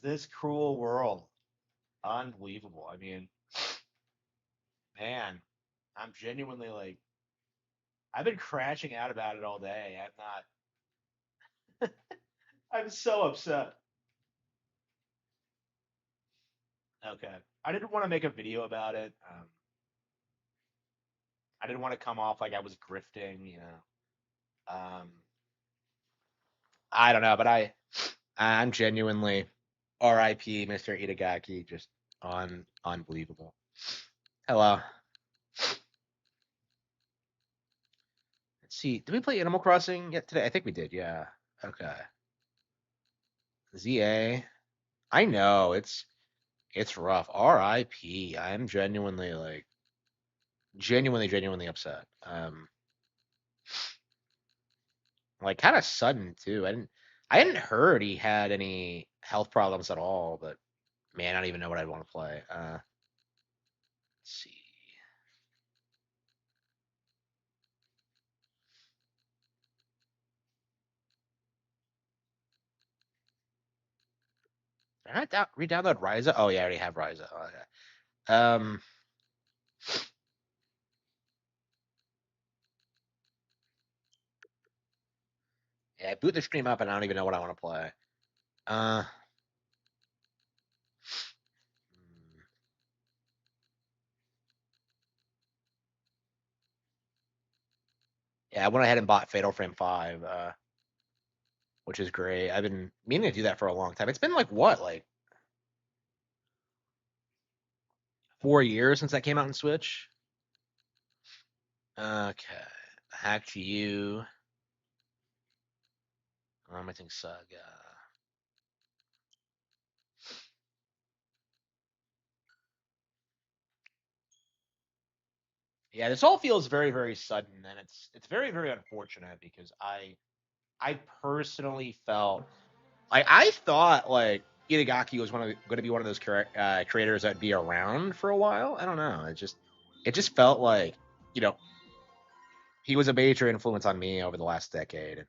this cruel world? Unbelievable. I mean, man, I'm genuinely like, I've been crashing out about it all day. I'm so upset. Okay. I didn't want to make a video about it. I didn't want to come off like I was grifting, you know. I don't know, but I'm genuinely R.I.P. Mr. Itagaki, just unbelievable. Hello. Let's see. Did we play Animal Crossing yet today? I think we did. Yeah. Okay. ZA. I know it's rough. R.I.P. I'm genuinely like genuinely upset. Like kind of sudden too. I hadn't heard he had any health problems at all, but man, I don't even know what I'd want to play. Let's see. Did I re-download Ryza? Oh yeah, I already have Ryza. Oh, okay. Yeah, I boot the stream up and I don't even know what I want to play. Uh, hmm. Yeah, I went ahead and bought Fatal Frame 5, which is great. I've been meaning to do that for a long time. It's been like what, like 4 years since that came out on Switch? Okay. Hack to you. I think Saga. Yeah, this all feels very sudden, and it's very unfortunate because I personally felt like I thought like Itagaki was going to be one of those creators that'd be around for a while. I don't know. It just felt like you know he was a major influence on me over the last decade, and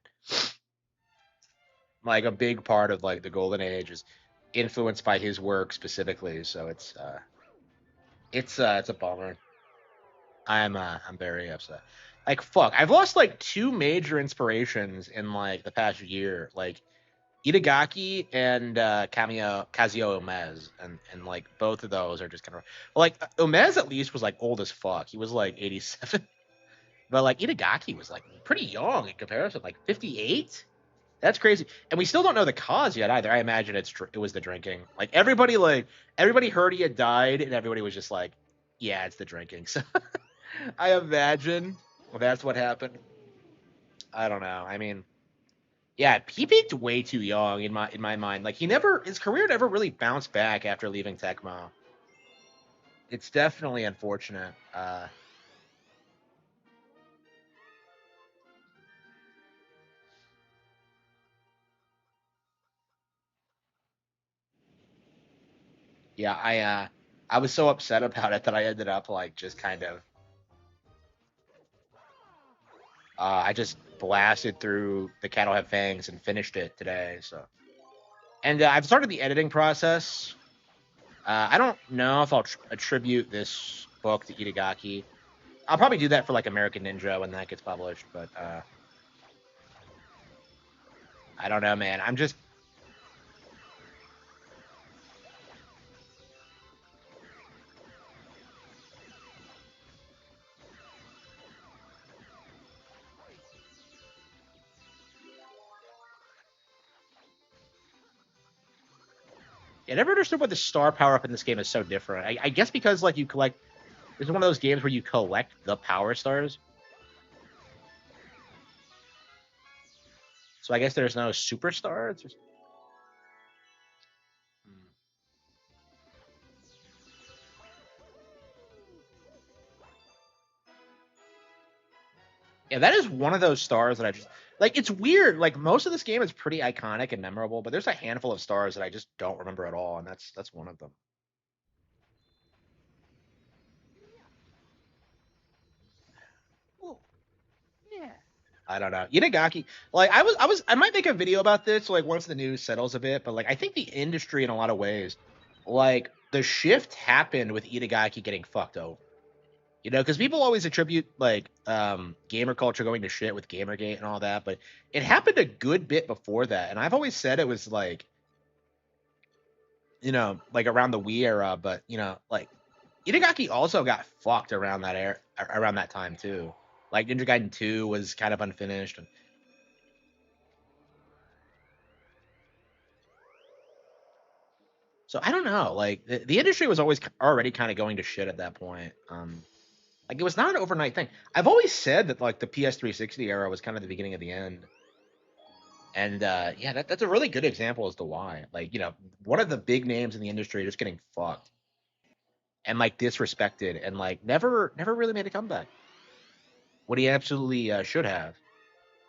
like a big part of like the golden age is influenced by his work specifically. So it's a bummer. I'm very upset. Like fuck, I've lost like two major inspirations in like the past year. Like Itagaki and Kazuo Omez, and like both of those are just kind of well, like Omez at least was like old as fuck. He was like 87, but like Itagaki was like pretty young in comparison, like 58. That's crazy, and we still don't know the cause yet either. I imagine it was the drinking. Like everybody heard he had died, and everybody was just like, yeah, it's the drinking. So I imagine that's what happened. I don't know. I mean, yeah, he peaked way too young in my mind. Like his career never really bounced back after leaving Tecmo. It's definitely unfortunate. Yeah, I was so upset about it that I ended up like just kind of I just blasted through The Cattle Have Fangs and finished it today. So, and I've started the editing process. I don't know if I'll attribute this book to Itagaki. I'll probably do that for like American Ninja when that gets published, but I don't know, man. I'm just I never understood why the star power up in this game is so different. I guess because like you collect, it's one of those games where you collect the power stars. So I guess there's no superstars. Hmm. Yeah, that is one of those stars that I just like. It's weird. Like most of this game is pretty iconic and memorable, but there's a handful of stars that I just don't remember at all, and that's one of them. Ooh, yeah. I don't know. Itagaki, like I might make a video about this like once the news settles a bit, but like I think the industry in a lot of ways, like the shift happened with Itagaki getting fucked over. You know, because people always attribute like gamer culture going to shit with Gamergate and all that, but it happened a good bit before that. And I've always said it was like, you know, like around the Wii era, but you know, like Itagaki also got fucked around that around that time too. Like Ninja Gaiden 2 was kind of unfinished. And so I don't know. Like the industry was always already kind of going to shit at that point. Like it was not an overnight thing. I've always said that like the PS360 era was kind of the beginning of the end. And yeah, that's a really good example as to why. Like, you know, one of the big names in the industry just getting fucked and like disrespected and like never really made a comeback. What he absolutely should have.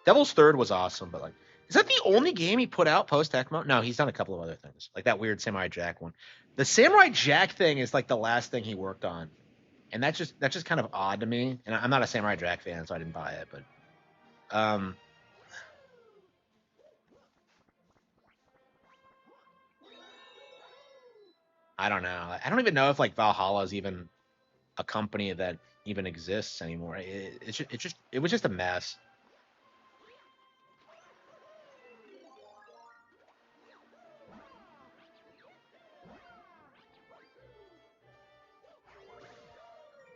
Devil's Third was awesome, but like, is that the only game he put out post Tecmo? No, he's done a couple of other things, like that weird Samurai Jack one. The Samurai Jack thing is like the last thing he worked on, and that's just kind of odd to me. And I'm not a Samurai Jack fan, so I didn't buy it. But um, I don't know. I don't even know if like Valhalla is even a company that even exists anymore. It was just a mess.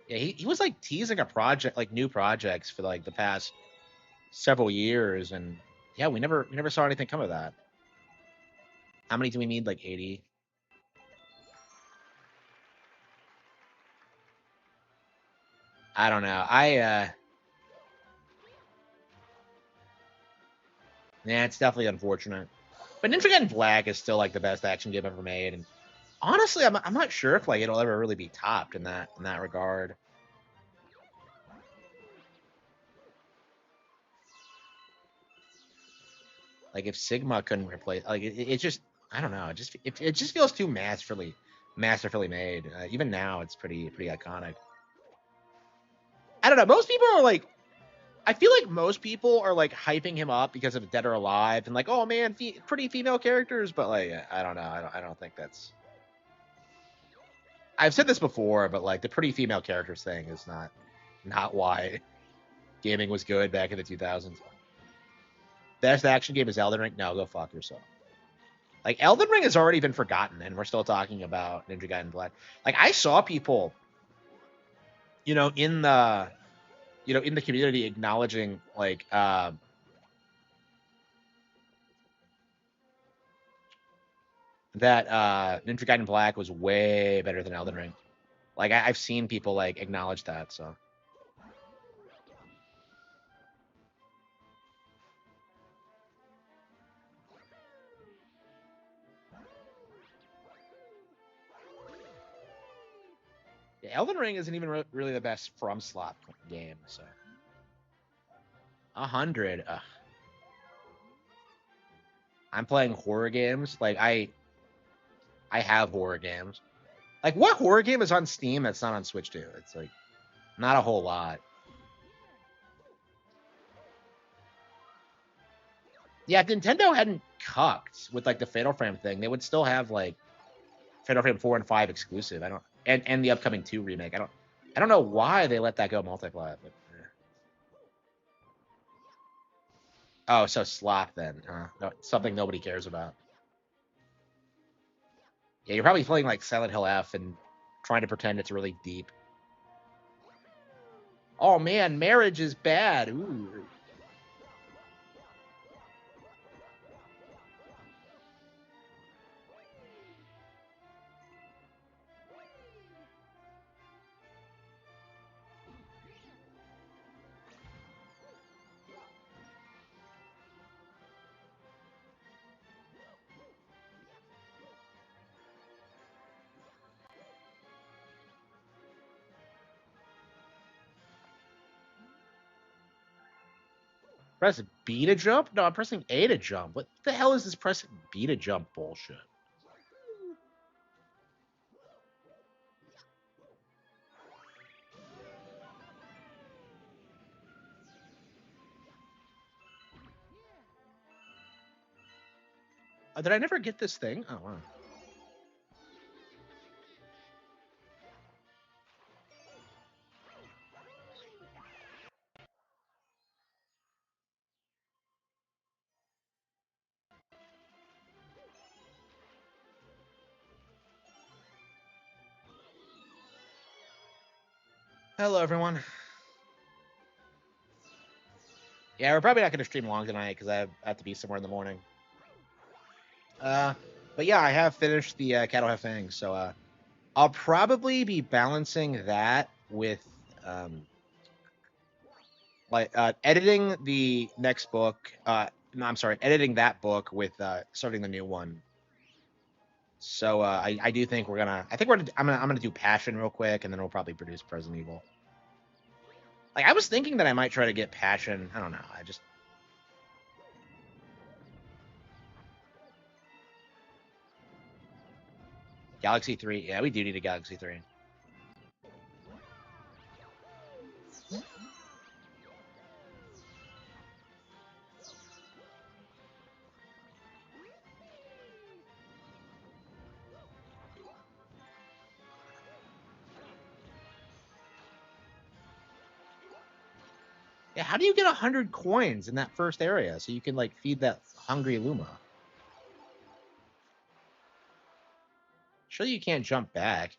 Yeah, he was like teasing a project, like new projects for like the past several years, and yeah, we never saw anything come of that. How many do we need? Like 80. I don't know. Yeah, it's definitely unfortunate. But Ninja Gaiden Black is still like the best action game ever made, and honestly, I'm not sure if like it'll ever really be topped in that regard. Like if Sigma couldn't replace, like it just I don't know. It just feels too masterfully made. Even now, it's pretty iconic. I don't know. Most people are like, I feel like most people are like hyping him up because of Dead or Alive and like, oh man, pretty female characters. But like, I don't know. I don't think that's. I've said this before, but like the pretty female characters thing is not why gaming was good back in the 2000s. Best action game is Elden Ring. No, go fuck yourself. Like Elden Ring has already been forgotten, and we're still talking about Ninja Gaiden Black. Like I saw people, you know, in the community acknowledging like that Ninja Gaiden Black was way better than Elden Ring. Like I've seen people like acknowledge that. So yeah, Elden Ring isn't even really the best from slot game. So 100. I'm playing horror games. Like I have horror games. Like what horror game is on Steam that's not on Switch too? It's like not a whole lot. Yeah, if Nintendo hadn't cucked with like the Fatal Frame thing, they would still have like Fatal Frame 4 and 5 exclusive. I don't and the upcoming 2 remake. I don't know why they let that go multiplat, but oh, so slop then, huh? No, something nobody cares about. Yeah, you're probably playing like Silent Hill F and trying to pretend it's really deep. Oh man, marriage is bad. Ooh. Press B to jump? No, I'm pressing A to jump. What the hell is this pressing B to jump bullshit? Oh, did I never get this thing? Oh, wow. Hello, everyone. Yeah, we're probably not going to stream long tonight because I have to be somewhere in the morning. But yeah, I have finished the Cattle Have Fangs, so I'll probably be balancing that with editing the next book. No, I'm sorry, editing that book with starting the new one. So I do think we're gonna. I think I'm gonna do Passion real quick, and then we'll probably produce Resident Evil. Like I was thinking that I might try to get Passion. I don't know. I just Galaxy 3. Yeah, we do need a Galaxy 3. Yeah, how do you get 100 coins in that first area so you can like feed that hungry Luma? Surely you can't jump back.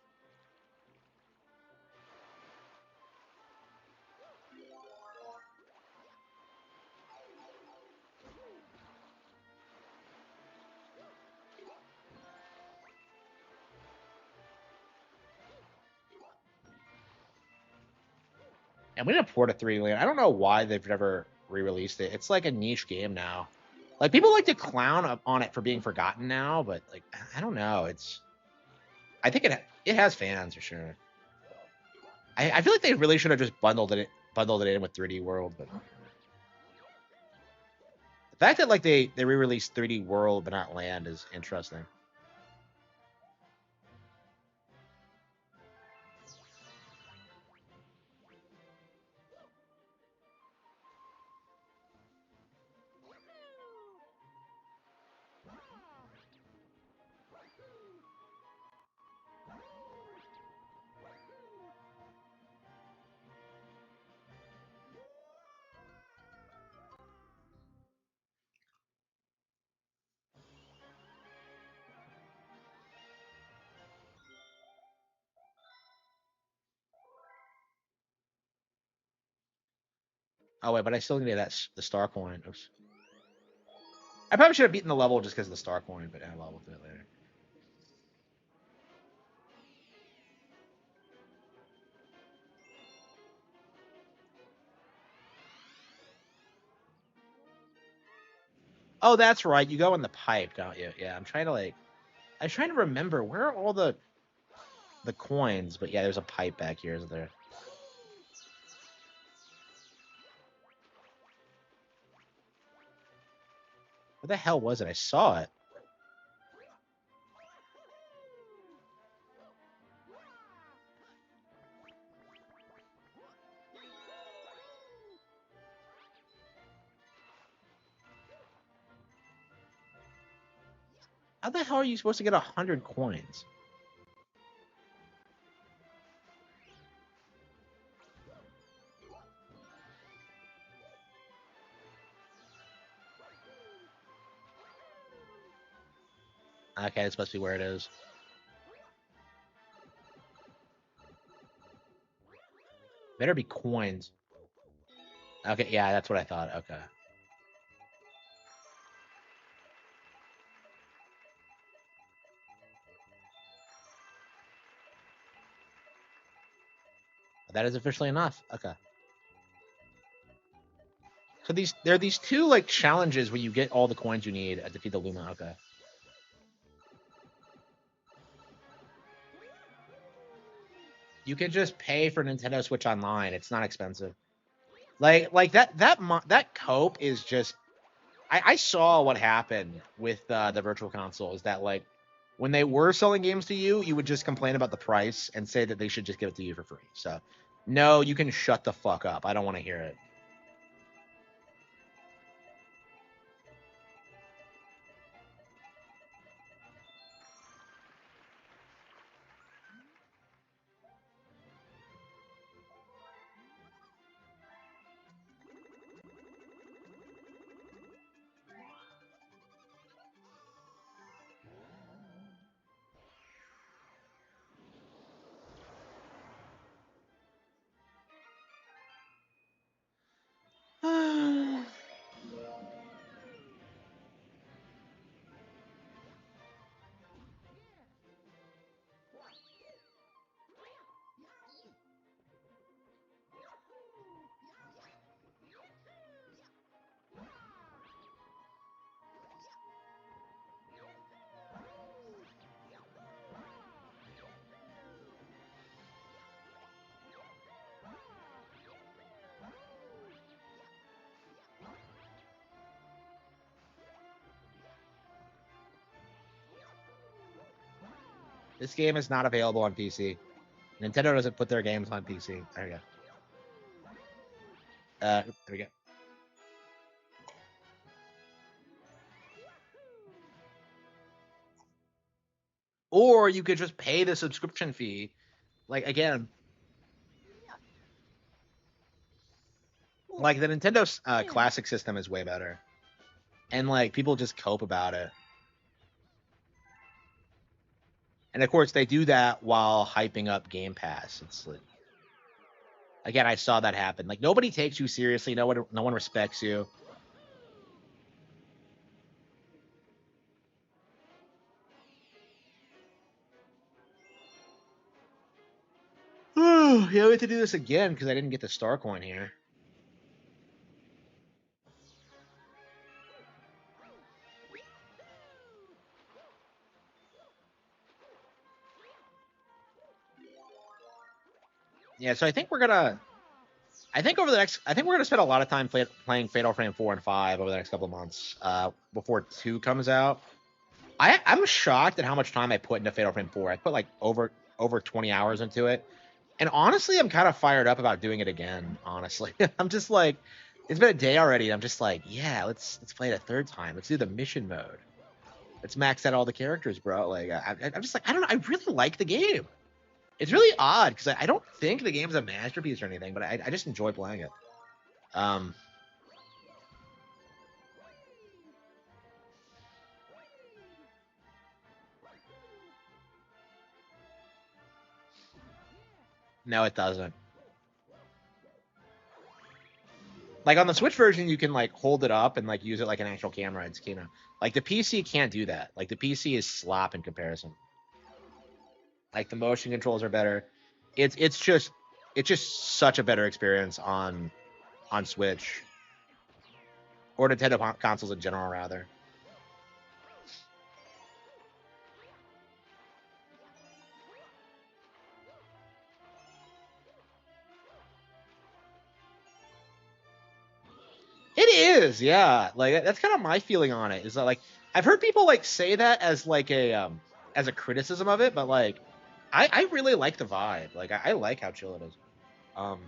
And we didn't port a 3 lane. I don't know why they've never re-released it. It's like a niche game now. Like people like to clown on it for being forgotten now, but like I don't know. I think it has fans for sure. I feel like they really should have just bundled it in with 3D World, but the fact that like they re-released 3D World but not Land is interesting. Oh wait, but I still need the star coin. Oops. I probably should have beaten the level just because of the star coin, but I'll do it later. Oh, that's right. You go in the pipe, don't you? Yeah, I was trying to remember where are all the coins, but yeah, there's a pipe back here, isn't there? Where the hell was it? I saw it. How the hell are you supposed to get 100 coins? Okay, this must be where it is. Better be coins. Okay, yeah, that's what I thought. Okay. That is officially enough. Okay. So there are these two like challenges where you get all the coins you need to defeat the Luma. Okay. You can just pay for Nintendo Switch Online. It's not expensive. Like that cope is just. I saw what happened with the Virtual Console. Is that like when they were selling games to you, you would just complain about the price and say that they should just give it to you for free. So, no, you can shut the fuck up. I don't want to hear it. This game is not available on PC. Nintendo doesn't put their games on PC. There we go. There we go. Or you could just pay the subscription fee. Like again, like the Nintendo Classic system is way better, and like people just cope about it. And of course, they do that while hyping up Game Pass. It's like, again, I saw that happen. Like nobody takes you seriously. No one respects you. Oh, yeah, we have to do this again because I didn't get the star coin here. Yeah, so I think we're gonna. I think we're gonna spend a lot of time playing Fatal Frame 4 and 5 over the next couple of months. Before 2 comes out. I'm shocked at how much time I put into Fatal Frame 4. I put like over 20 hours into it. And honestly, I'm kind of fired up about doing it again, honestly. I'm just like, it's been a day already, and I'm just like, yeah, let's play it a third time. Let's do the mission mode. Let's max out all the characters, bro. Like, I'm just like, I don't know. I really like the game. It's really odd because I don't think the game's a masterpiece or anything, but I just enjoy playing it. Um, no, it doesn't. Like on the Switch version, you can like hold it up and like use it like an actual camera. It's like the PC can't do that. Like the PC is slop in comparison. Like the motion controls are better. It's just such a better experience on Switch or Nintendo consoles in general, rather. It is, yeah. Like that's kind of my feeling on it. Is that like I've heard people like say that as a criticism of it, but like I really like the vibe. Like I like how chill it is. Um,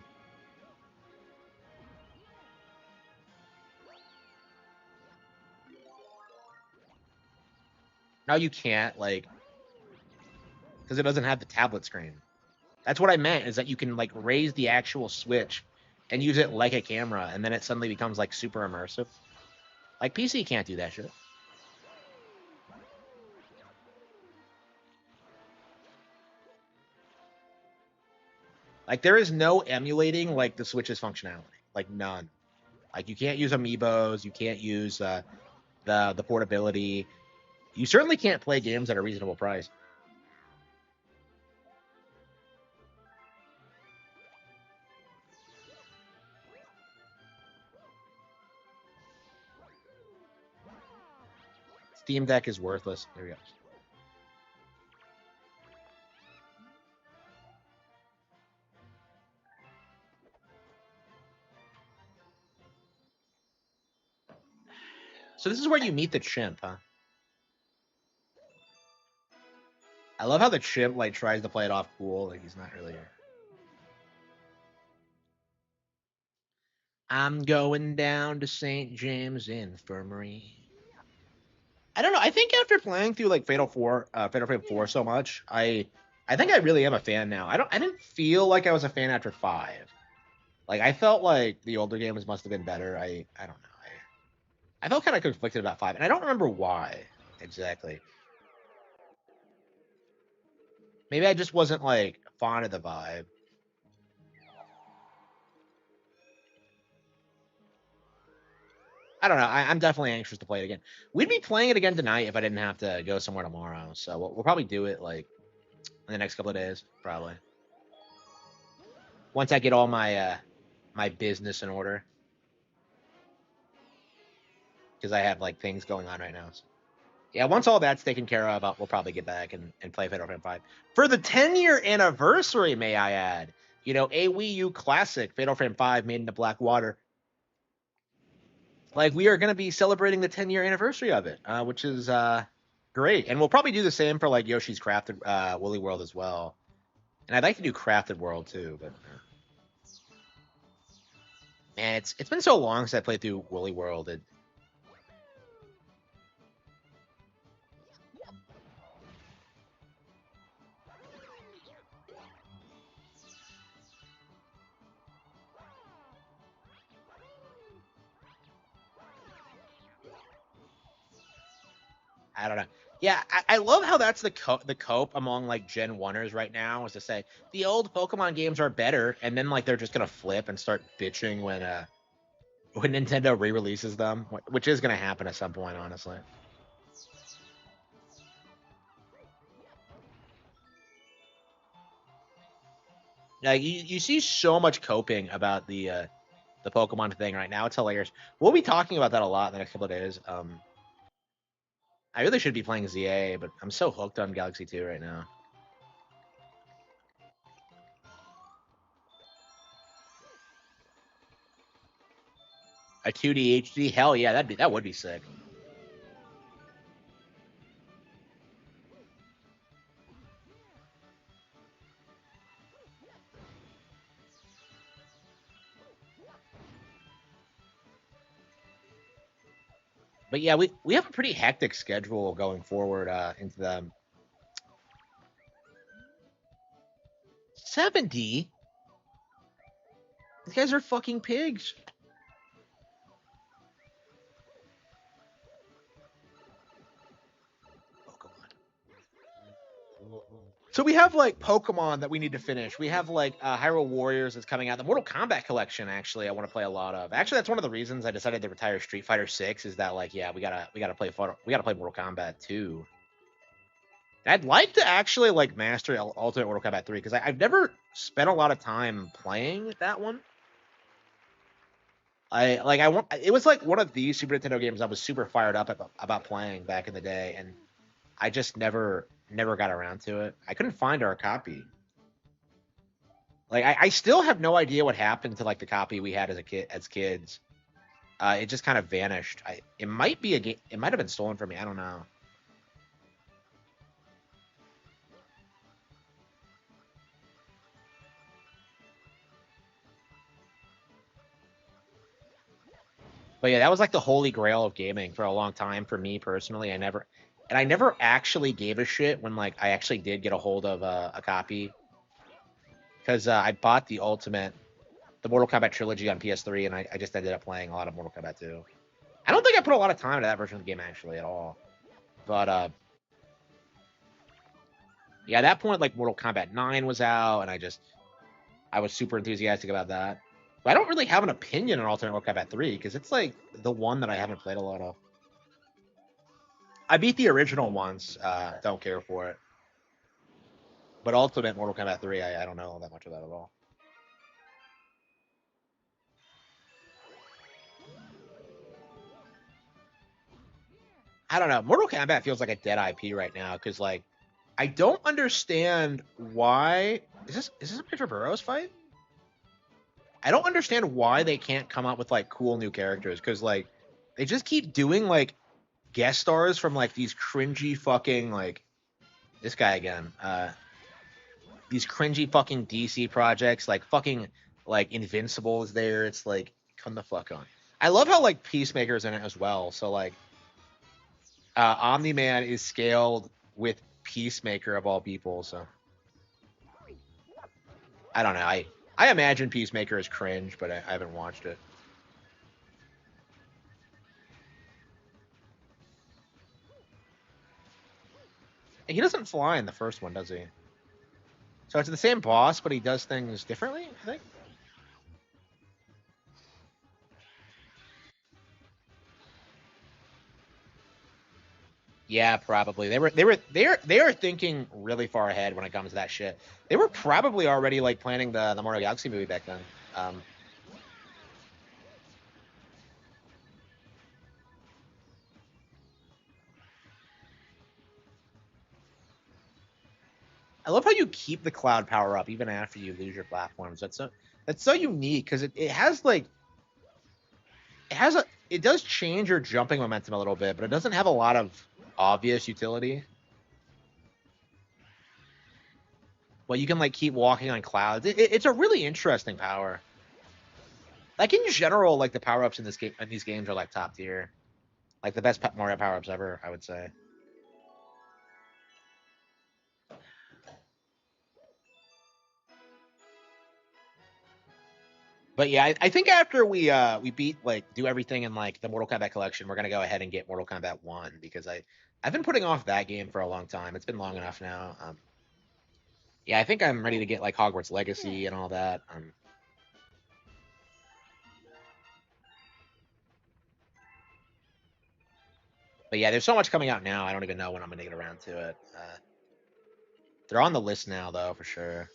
Now you can't like because it doesn't have the tablet screen. That's what I meant is that you can like raise the actual Switch and use it like a camera, and then it suddenly becomes like super immersive. Like PC can't do that shit. Like there is no emulating like the Switch's functionality. Like none. Like you can't use amiibos, you can't use the portability. You certainly can't play games at a reasonable price. Steam Deck is worthless. There we go. So this is where you meet the chimp, huh? I love how the chimp like tries to play it off cool, like he's not really. I'm going down to St. James Infirmary. I don't know. I think after playing through like Fatal Frame 4 so much, I think I really am a fan now. I didn't feel like I was a fan after 5. Like I felt like the older games must have been better. I don't know. I felt kind of conflicted about 5, and I don't remember why exactly. Maybe I just wasn't like fond of the vibe. I don't know. I'm definitely anxious to play it again. We'd be playing it again tonight if I didn't have to go somewhere tomorrow. So we'll probably do it like in the next couple of days, probably. Once I get all my business in order, because I have like things going on right now. So. Yeah, once all that's taken care of, we'll probably get back and play Fatal Frame 5 for the 10-year anniversary. May I add? You know, a Wii U classic, Fatal Frame 5, made into black water. Like we are going to be celebrating the 10-year anniversary of it, which is Great, and we'll probably do the same for like Yoshi's Crafted Woolly World as well. And I'd like to do Crafted World too, but man, it's been so long since I played through Woolly World. I don't know. Yeah, I love how that's the cope among like Gen 1ers right now is to say the old Pokemon games are better, and then like they're just gonna flip and start bitching when Nintendo re-releases them, which is gonna happen at some point, honestly. Like you see so much coping about the Pokemon thing right now. It's hilarious. We'll be talking about that a lot in the next couple of days. I really should be playing ZA, but I'm so hooked on Galaxy 2 right now. A 2D HD, hell yeah, that would be sick. But yeah, we have a pretty hectic schedule going forward into the 70. These guys are fucking pigs. Pokemon. So we have like Pokemon that we need to finish. We have like Hyrule Warriors that's coming out. The Mortal Kombat collection, actually, I want to play a lot of. Actually, that's one of the reasons I decided to retire Street Fighter 6. Is that like, yeah, we gotta play Mortal Kombat 2. I'd like to actually like master Ultimate Mortal Kombat 3 because I've never spent a lot of time playing that one. I want it was like one of these Super Nintendo games I was super fired up about playing back in the day, and I just never got around to it. I couldn't find our copy. Like I still have no idea what happened to like the copy we had as kids. It just kind of vanished. It might be a game. It might have been stolen from me. I don't know. But yeah, that was like the holy grail of gaming for a long time for me personally. I never actually gave a shit when like I actually did get a hold of a copy because I bought the Mortal Kombat trilogy on PS3, and I just ended up playing a lot of Mortal Kombat 2. I don't think I put a lot of time into that version of the game actually at all. But yeah, at that point, like Mortal Kombat 9 was out, and I was super enthusiastic about that. But I don't really have an opinion on Ultimate Mortal Kombat 3 because it's like the one that I haven't played a lot of. I beat the original once. Don't care for it. But Ultimate Mortal Kombat 3, I don't know that much of that at all. I don't know. Mortal Kombat feels like a dead IP right now because like I don't understand why is this a Major Burroughs fight? I don't understand why they can't come up with like cool new characters because like they just keep doing like guest stars from like these cringy fucking like this guy again. These cringy fucking DC projects like fucking like Invincible is there. It's like come the fuck on. I love how like Peacemaker's in it as well. So like Omni Man is scaled with Peacemaker of all people. So I don't know. I imagine Peacemaker is cringe, but I haven't watched it. He doesn't fly in the first one, does he? So it's the same boss, but he does things differently. I think. Yeah, probably. They are thinking really far ahead when it comes to that shit. They were probably already like planning the Mario Galaxy movie back then. I love how you keep the cloud power up even after you lose your platforms. That's so unique because it has like it does change your jumping momentum a little bit, but it doesn't have a lot of obvious utility. Well, you can like keep walking on clouds. It's a really interesting power. Like in general, like the power ups in this game in these games are like top tier, like the best Mario power ups ever, I would say. But yeah, I think after we beat like do everything in like the Mortal Kombat collection, we're gonna go ahead and get Mortal Kombat 1 because I've been putting off that game for a long time. It's been long enough now. Yeah, I think I'm ready to get like Hogwarts Legacy and all that. But yeah, there's so much coming out now. I don't even know when I'm gonna get around to it. They're on the list now though, for sure.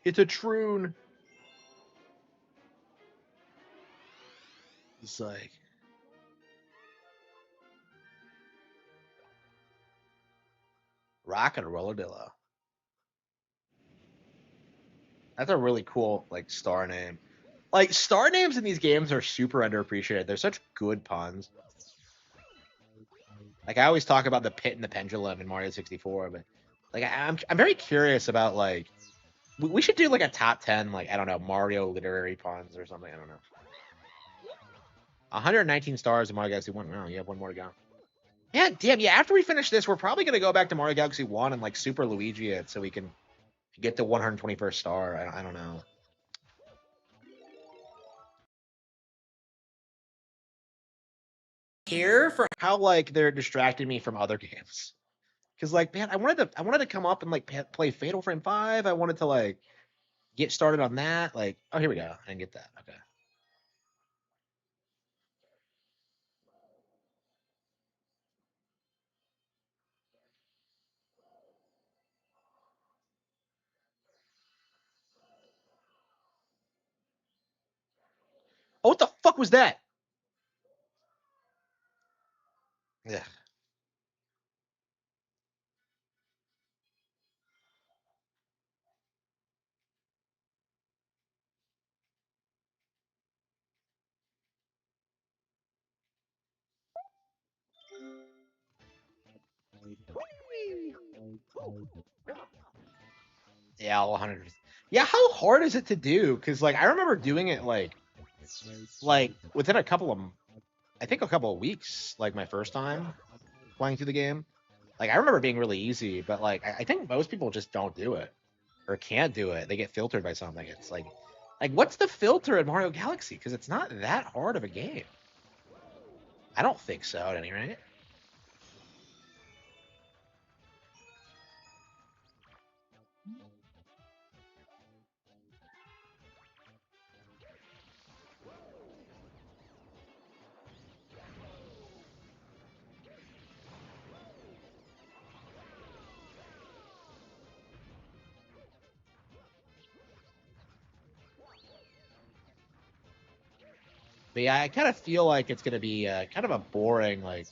It's a troon. It's like Rock and Rolladillo. That's a really cool like star name. Like star names in these games are super underappreciated. They're such good puns. Like I always talk about the pit and the pendulum in Mario 64, but like I'm very curious about like we should do like a top 10 like I don't know Mario literary puns or something. I don't know. 119 stars in Mario Galaxy 1. Oh, you have one more to go. Yeah, damn. Yeah, after we finish this, we're probably gonna go back to Mario Galaxy 1 and like Super Luigi it so we can get the 121st star. I don't know. Care for how like they're distracting me from other games. Because like, man, I wanted to come up and like play Fatal Frame 5. I wanted to like get started on that. Like, oh, here we go. I didn't get that. Okay. Oh, what the fuck was that? Yeah. Yeah, 100. Yeah, how hard is it to do? Because like I remember doing it like within a couple of I think a couple of weeks, like my first time playing through the game. Like I remember being really easy, but like I think most people just don't do it or can't do it. They get filtered by something. It's like what's the filter in Mario Galaxy? Because it's not that hard of a game. I don't think so, at any rate. But yeah, I kind of feel like it's gonna be kind of a boring like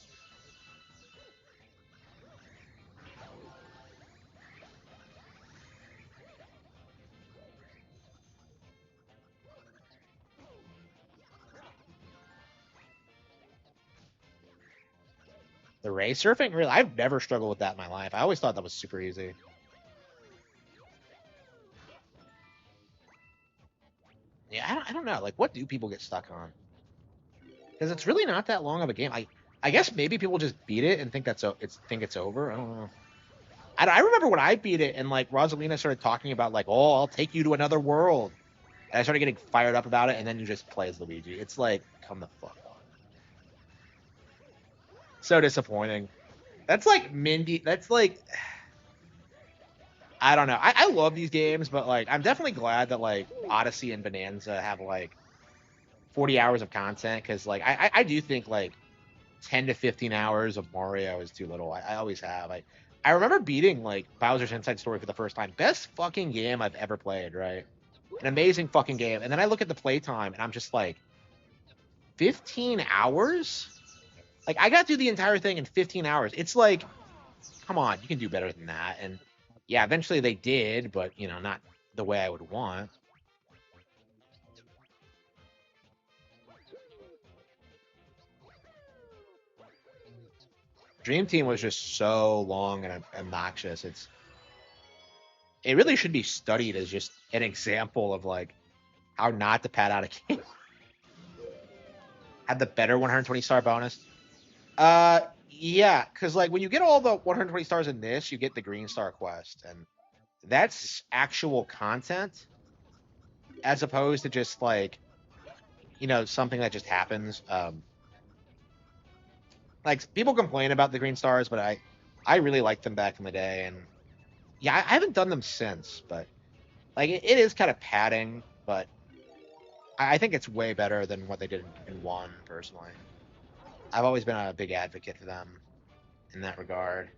the ray surfing. Really, I've never struggled with that in my life. I always thought that was super easy. Yeah, I don't know. Like, what do people get stuck on? Because it's really not that long of a game. I guess maybe people just beat it and think it's over. I don't know. I remember when I beat it and like Rosalina started talking about like, oh, I'll take you to another world, and I started getting fired up about it, and then you just play as Luigi. It's like, come the fuck on. So disappointing. That's like Mindy. That's like I don't know. I love these games, but like I'm definitely glad that like Odyssey and Bonanza have like 40 hours of content because like I do think like 10 to 15 hours of Mario is too little. I always have. I remember beating like Bowser's Inside Story for the first time. Best fucking game I've ever played, right? An amazing fucking game. And then I look at the playtime and I'm just like 15 hours? Like I got through the entire thing in 15 hours. It's like come on, you can do better than that. And yeah, eventually they did, but you know, not the way I would want. Dream Team was just so long and obnoxious. It really should be studied as just an example of like how not to pad out a game. Had the better 120 star bonus. Yeah, because like when you get all the 120 stars in this, you get the green star quest, and that's actual content as opposed to just like something that just happens. Like people complain about the green stars, but I really liked them back in the day, and yeah, I haven't done them since, but like it is kind of padding, but I think it's way better than what they did in one. Personally, I've always been a big advocate for them in that regard.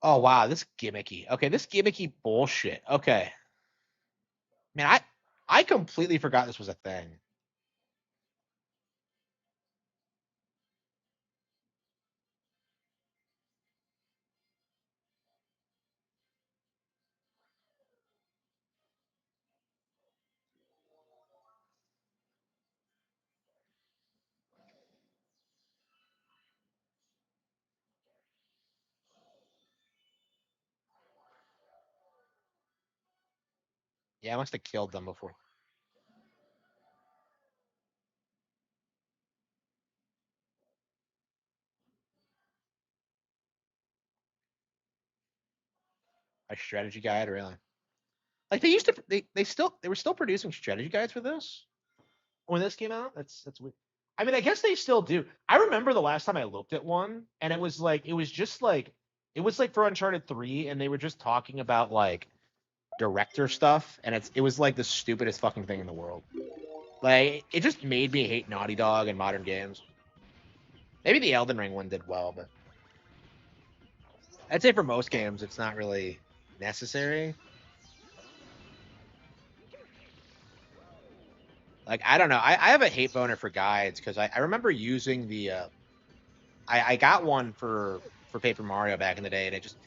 Oh wow, this gimmicky. Okay, this gimmicky bullshit. Okay, man, I completely forgot this was a thing. Yeah, I must have killed them before. A strategy guide, really? Like they used to, they were still producing strategy guides for this when this came out. That's weird. I mean, I guess they still do. I remember the last time I looked at one, and it was just like it was like for Uncharted 3, and they were just talking about like director stuff, and it was like the stupidest fucking thing in the world. Like it just made me hate Naughty Dog and modern games. Maybe the Elden Ring one did well, but I'd say for most games it's not really necessary. Like I don't know. I have a hate boner for guides because I remember using the I got one for Paper Mario back in the day, and it just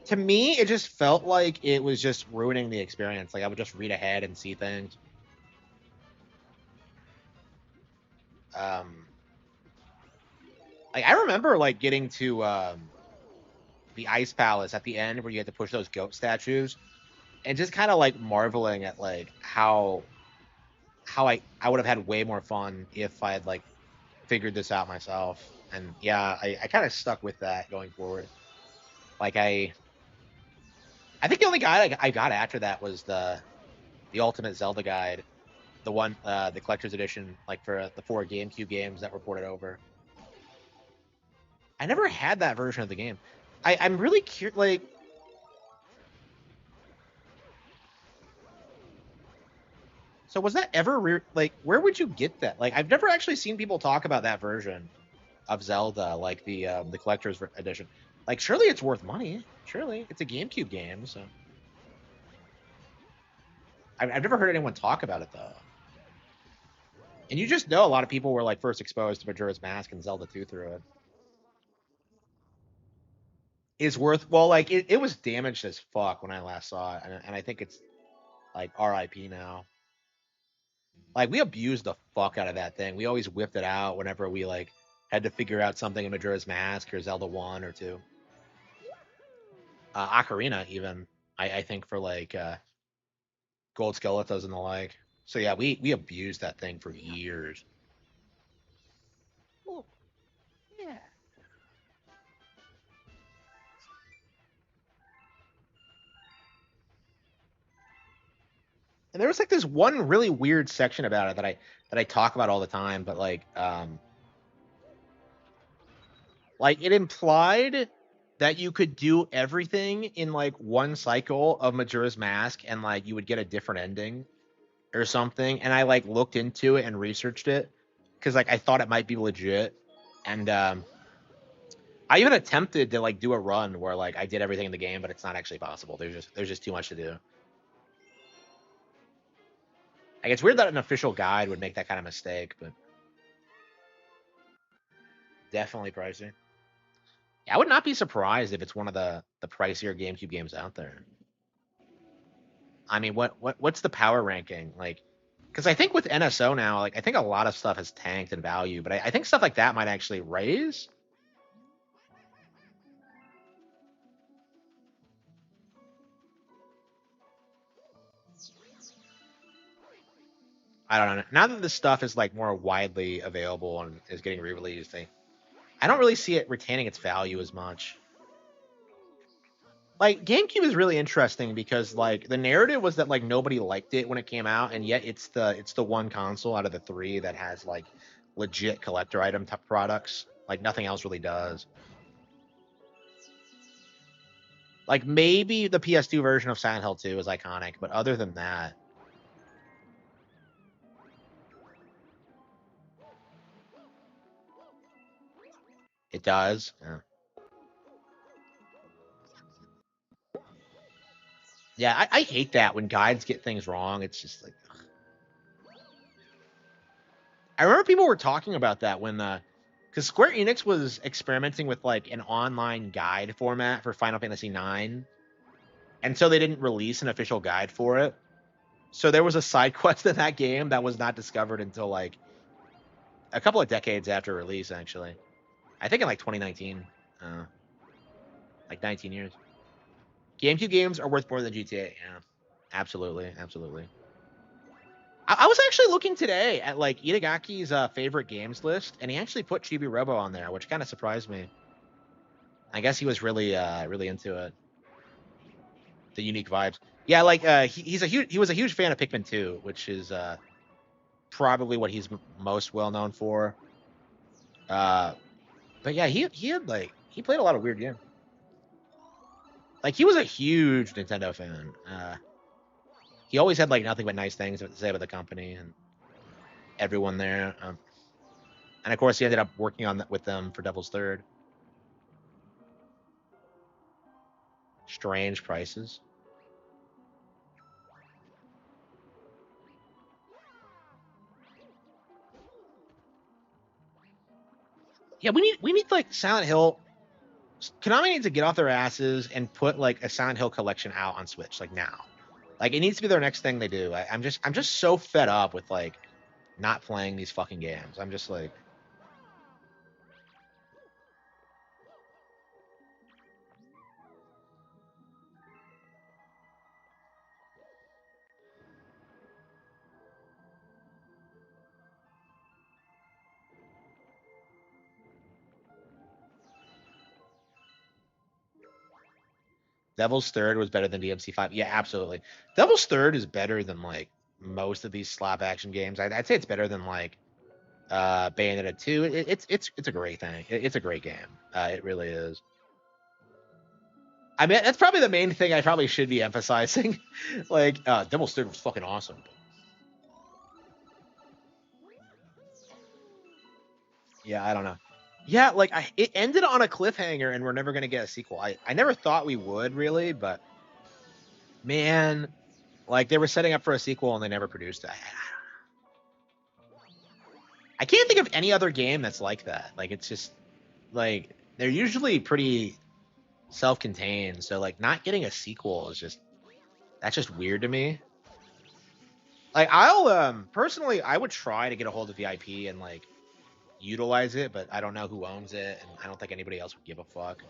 to me it just felt like it was just ruining the experience. Like I would just read ahead and see things. Um, like I remember like getting to the Ice Palace at the end where you had to push those goat statues, and just kind of like marveling at like how I would have had way more fun if I had like figured this out myself. And yeah, I kind of stuck with that going forward. Like I think the only guide I got after that was the Ultimate Zelda guide, the one the collector's edition, like for the 4 GameCube games that were ported over. I never had that version of the game. I'm really curious. Like, so was that ever like where would you get that? Like, I've never actually seen people talk about that version of Zelda, like the collector's edition. Like, surely it's worth money. Surely it's a GameCube game, so I've never heard anyone talk about it though. And you just know a lot of people were like first exposed to Majora's Mask and Zelda 2 through it. Is worth well, like it was damaged as fuck when I last saw it, and I think it's like RIP now. Like we abused the fuck out of that thing. We always whipped it out whenever we like had to figure out something in Majora's Mask or Zelda 1 or 2. Ocarina even, I think for like Gold Skeletos and the like. So yeah, we abused that thing for years. Oh, yeah. And there was like this one really weird section about it that I talk about all the time, but like it implied that you could do everything in like one cycle of Majora's Mask and like you would get a different ending or something. And I like looked into it and researched it because like I thought it might be legit. And I even attempted to like do a run where like I did everything in the game, but it's not actually possible. There's just too much to do. Like, it's weird that an official guide would make that kind of mistake, but definitely pricey. Yeah, I would not be surprised if it's one of the pricier GameCube games out there. I mean, what's the power ranking like? Because I think with NSO now, like I think a lot of stuff has tanked in value, but I think stuff like that might actually raise. I don't know. Now that this stuff is like more widely available and is getting re-released, I don't really see it retaining its value as much. Like GameCube is really interesting because like the narrative was that like nobody liked it when it came out, and yet it's the one console out of the three that has like legit collector item products. Like nothing else really does. Like maybe the PS2 version of Silent Hill 2 is iconic, but other than that, it does. Yeah. Yeah, I hate that when guides get things wrong. It's just like I remember people were talking about that when because Square Enix was experimenting with like an online guide format for Final Fantasy IX, and so they didn't release an official guide for it. So there was a side quest in that game that was not discovered until like a couple of decades after release, actually. I think in like 2019, like 19 years. GameCube games are worth more than GTA. Yeah, absolutely, absolutely. I was actually looking today at like Itagaki's favorite games list, and he actually put Chibi Robo on there, which kind of surprised me. I guess he was really into it. The unique vibes. Yeah, like he was a huge fan of Pikmin 2, which is probably what he's most well known for. Uh, but yeah, he had like he played a lot of weird games. Like he was a huge Nintendo fan. He always had like nothing but nice things to say about the company and everyone there. And of course, he ended up working on that with them for Devil's Third. Strange prices. Yeah, we need like Silent Hill. Konami needs to get off their asses and put like a Silent Hill collection out on Switch like now. Like it needs to be their next thing they do. I'm just so fed up with like not playing these fucking games. I'm just like Devil's Third was better than DMC5. Yeah, absolutely. Devil's Third is better than like most of these slap action games. I'd say it's better than like Bayonetta 2. It's a great thing. It's a great game. It really is. I mean, that's probably the main thing I probably should be emphasizing. Like, Devil's Third was fucking awesome. Yeah, I don't know. Yeah, like it ended on a cliffhanger, and we're never gonna get a sequel. I never thought we would really, but man, like they were setting up for a sequel and they never produced it. I can't think of any other game that's like that. Like it's just like they're usually pretty self-contained, so like not getting a sequel is just that's just weird to me. Like I'll personally I would try to get a hold of the IP and like utilize it, but I don't know who owns it, and I don't think anybody else would give a fuck.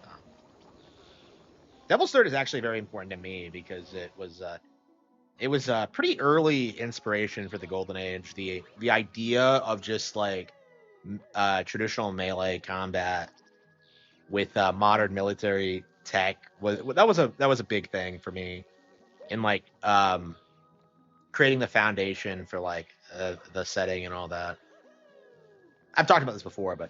Devil's Third is actually very important to me because it was a pretty early inspiration for the Golden Age. The idea of just like traditional melee combat with modern military tech was a big thing for me in like creating the foundation for like the setting and all that. I've talked about this before, but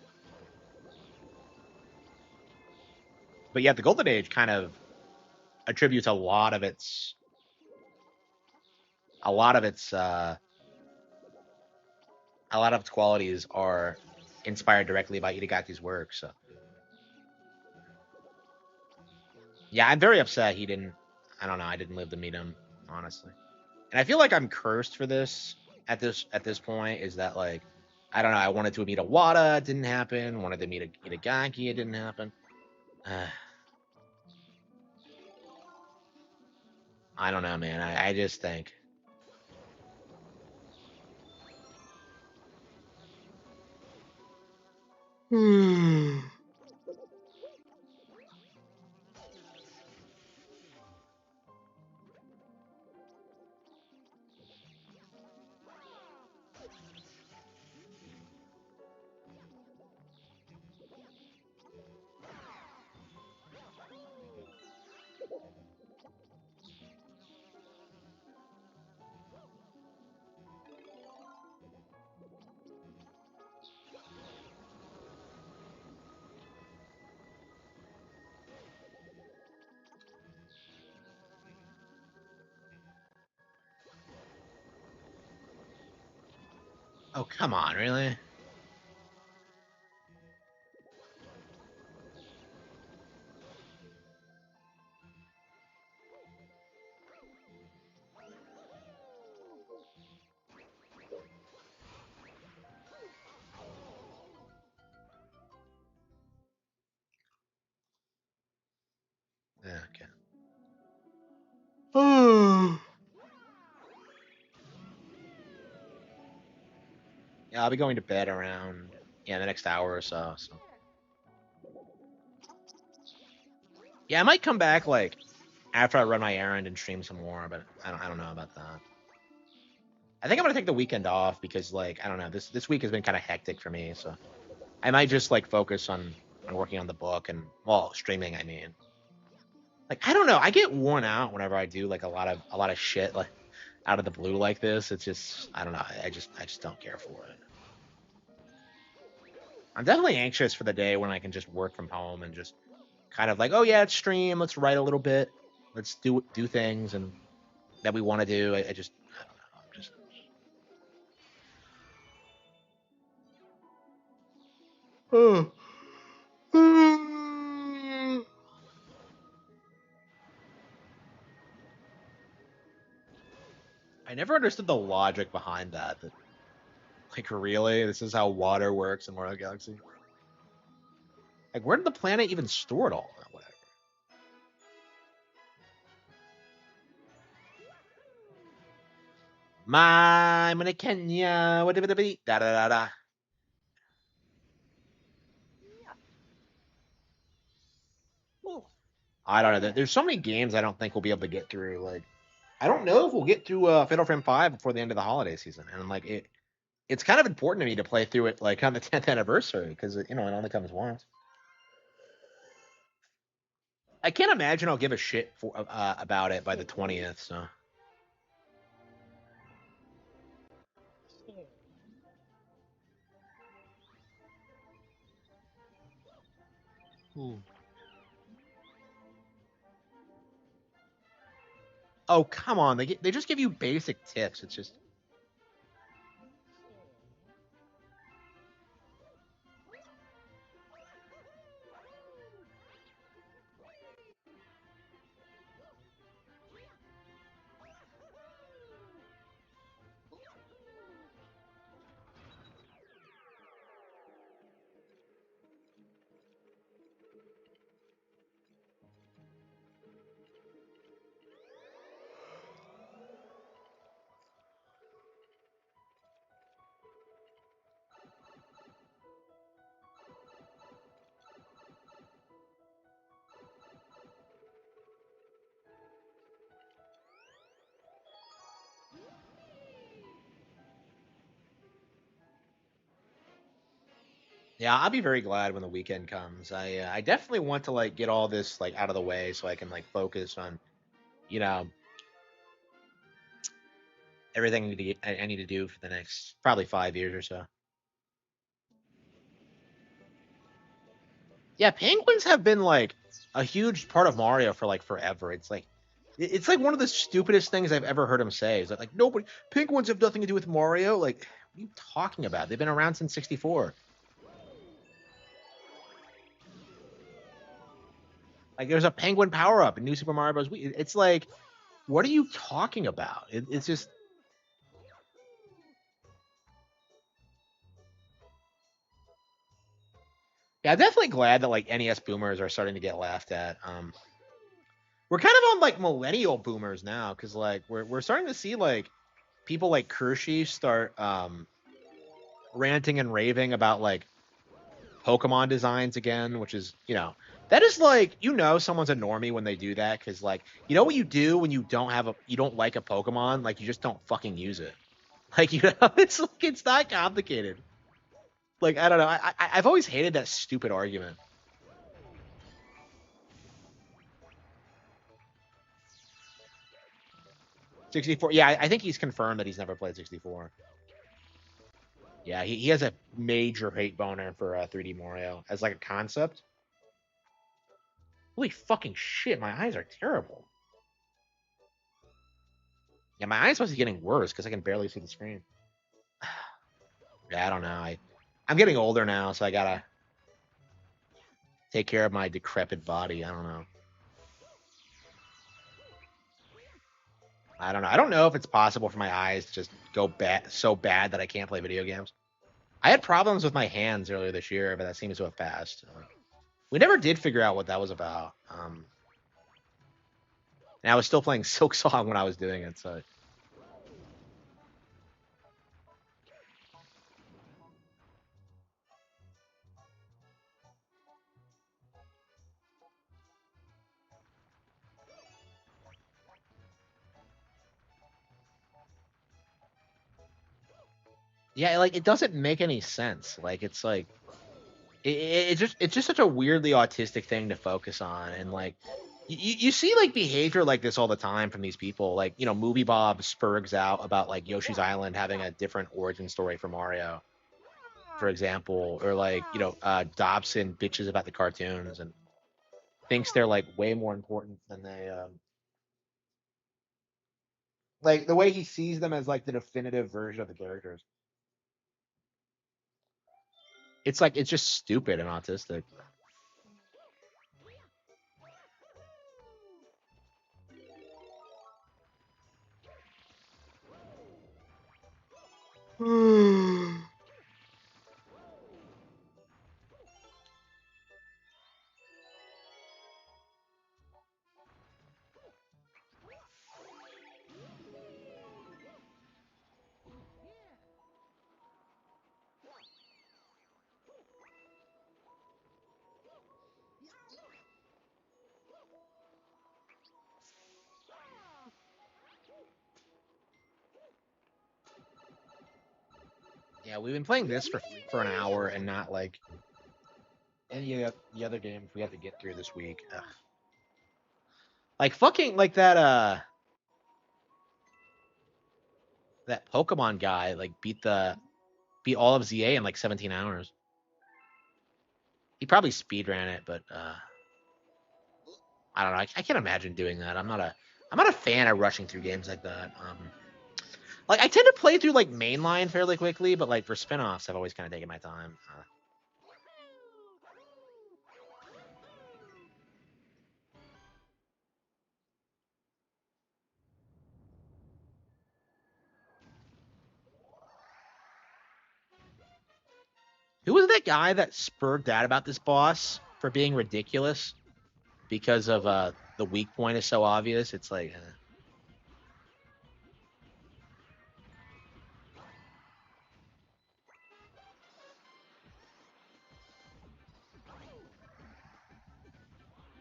yeah, the Golden Age kind of attributes a lot of its a lot of its qualities are inspired directly by Itagaki's work. So yeah, I'm very upset he didn't. I don't know. I didn't live to meet him, honestly, and I feel like I'm cursed for this at this point is that like I don't know. I wanted to meet a Wada, it didn't happen. Wanted to meet a Itagaki, it didn't happen. I don't know, man. I just think. Oh, come on, really? Yeah, okay. Yeah, I'll be going to bed around the next hour or so. So yeah, I might come back like after I run my errand and stream some more, but I don't know about that. I think I'm gonna take the weekend off because like I don't know, this week has been kind of hectic for me, so I might just like focus on working on the book and well streaming. I mean, like I don't know, I get worn out whenever I do like a lot of shit like out of the blue like this. It's just I don't know, I just don't care for it. I'm definitely anxious for the day when I can just work from home and just kind of like, oh yeah, it's stream. Let's write a little bit. Let's do things and that we want to do. I just I don't know. I'm just I never understood the logic behind that. That like really, this is how water works in Mario Galaxy. Like, where did the planet even store it all? Whatever. My gonna Kenya. What da da da da da. I don't know. There's so many games I don't think we'll be able to get through. Like, I don't know if we'll get through Fatal Frame 5 before the end of the holiday season. And like it's kind of important to me to play through it like on the 10th anniversary because it only comes once. I can't imagine I'll give a shit about it by the 20th. So Hmm. Oh come on, they just give you basic tips. It's just yeah. I'll be very glad when the weekend comes. I definitely want to like get all this like out of the way so I can like focus on you know everything I need to do for the next probably 5 years or so. Yeah, penguins have been like a huge part of Mario for like forever. It's like one of the stupidest things I've ever heard him say. Is that like nobody penguins have nothing to do with Mario? Like, what are you talking about? They've been around since '64. Like, there's a penguin power up in New Super Mario Bros. Wii. It's like, what are you talking about? It's just Yeah, I'm definitely glad that like NES boomers are starting to get laughed at. We're kind of on like millennial boomers now because like we're starting to see like people like Kershey start ranting and raving about like Pokemon designs again, which is, that is like, someone's a normie when they do that because like, you know what you do when you don't like a Pokemon, like you just don't fucking use it. Like, it's like it's not complicated. Like, I don't know. I've always hated that stupid argument. 64. Yeah, I think he's confirmed that he's never played 64. Yeah, he has a major hate boner for 3D Mario as like a concept. Holy fucking shit, my eyes are terrible. Yeah, my eyes must be getting worse because I can barely see the screen. Yeah, I don't know. I'm getting older now, so I gotta take care of my decrepit body. I don't know. I don't know. I don't know if it's possible for my eyes to just go bad so bad that I can't play video games. I had problems with my hands earlier this year, but that seems to have passed. We never did figure out what that was about. And I was still playing Silk Song when I was doing it, so yeah, like it doesn't make any sense. Like it's like it's just such a weirdly autistic thing to focus on, and like you see like behavior like this all the time from these people. Like Movie Bob spurgs out about like Yoshi's Island having a different origin story for Mario, for example, or like Dobson bitches about the cartoons and thinks they're like way more important than they like the way he sees them as like the definitive version of the characters. It's like it's just stupid and autistic. Yeah, we've been playing this for an hour and not like any of the other games we have to get through this week. Ugh. Like fucking like that Pokemon guy like beat all of ZA in like 17 hours. He probably speed ran it, but I don't know. I can't imagine doing that. I'm not a fan of rushing through games like that. Like I tend to play through like mainline fairly quickly, but like for spin-offs, I've always kind of taken my time. Who was that guy that spurred that about this boss for being ridiculous because of the weak point is so obvious? It's like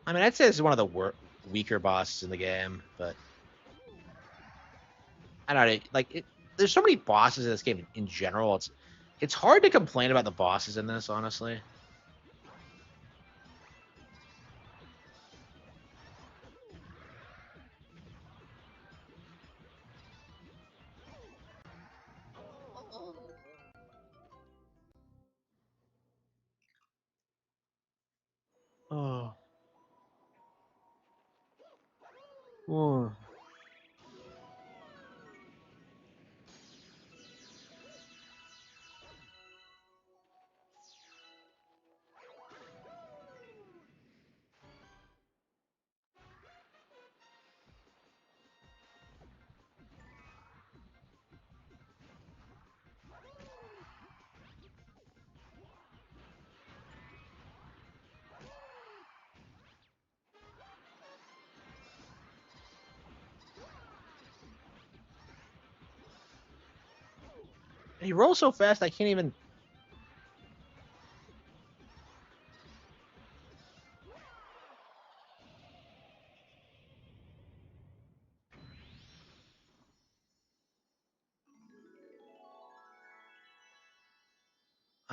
I mean, I'd say this is one of the weaker bosses in the game, but I don't know. There's so many bosses in this game in general. It's hard to complain about the bosses in this, honestly. Oh. Oh. He rolls so fast I can't even.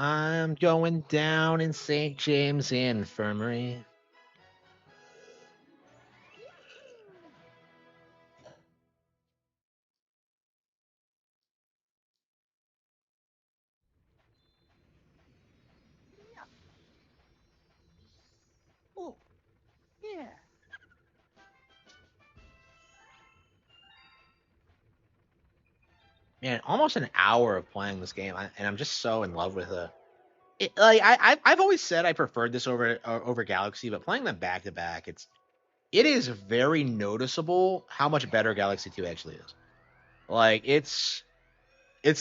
I'm going down in St. James Infirmary. Oh, yeah. Man, almost an hour of playing this game, and I'm just so in love with it. Like I've always said I preferred this over Galaxy, but playing them back to back, it is very noticeable how much better Galaxy 2 actually is. Like it's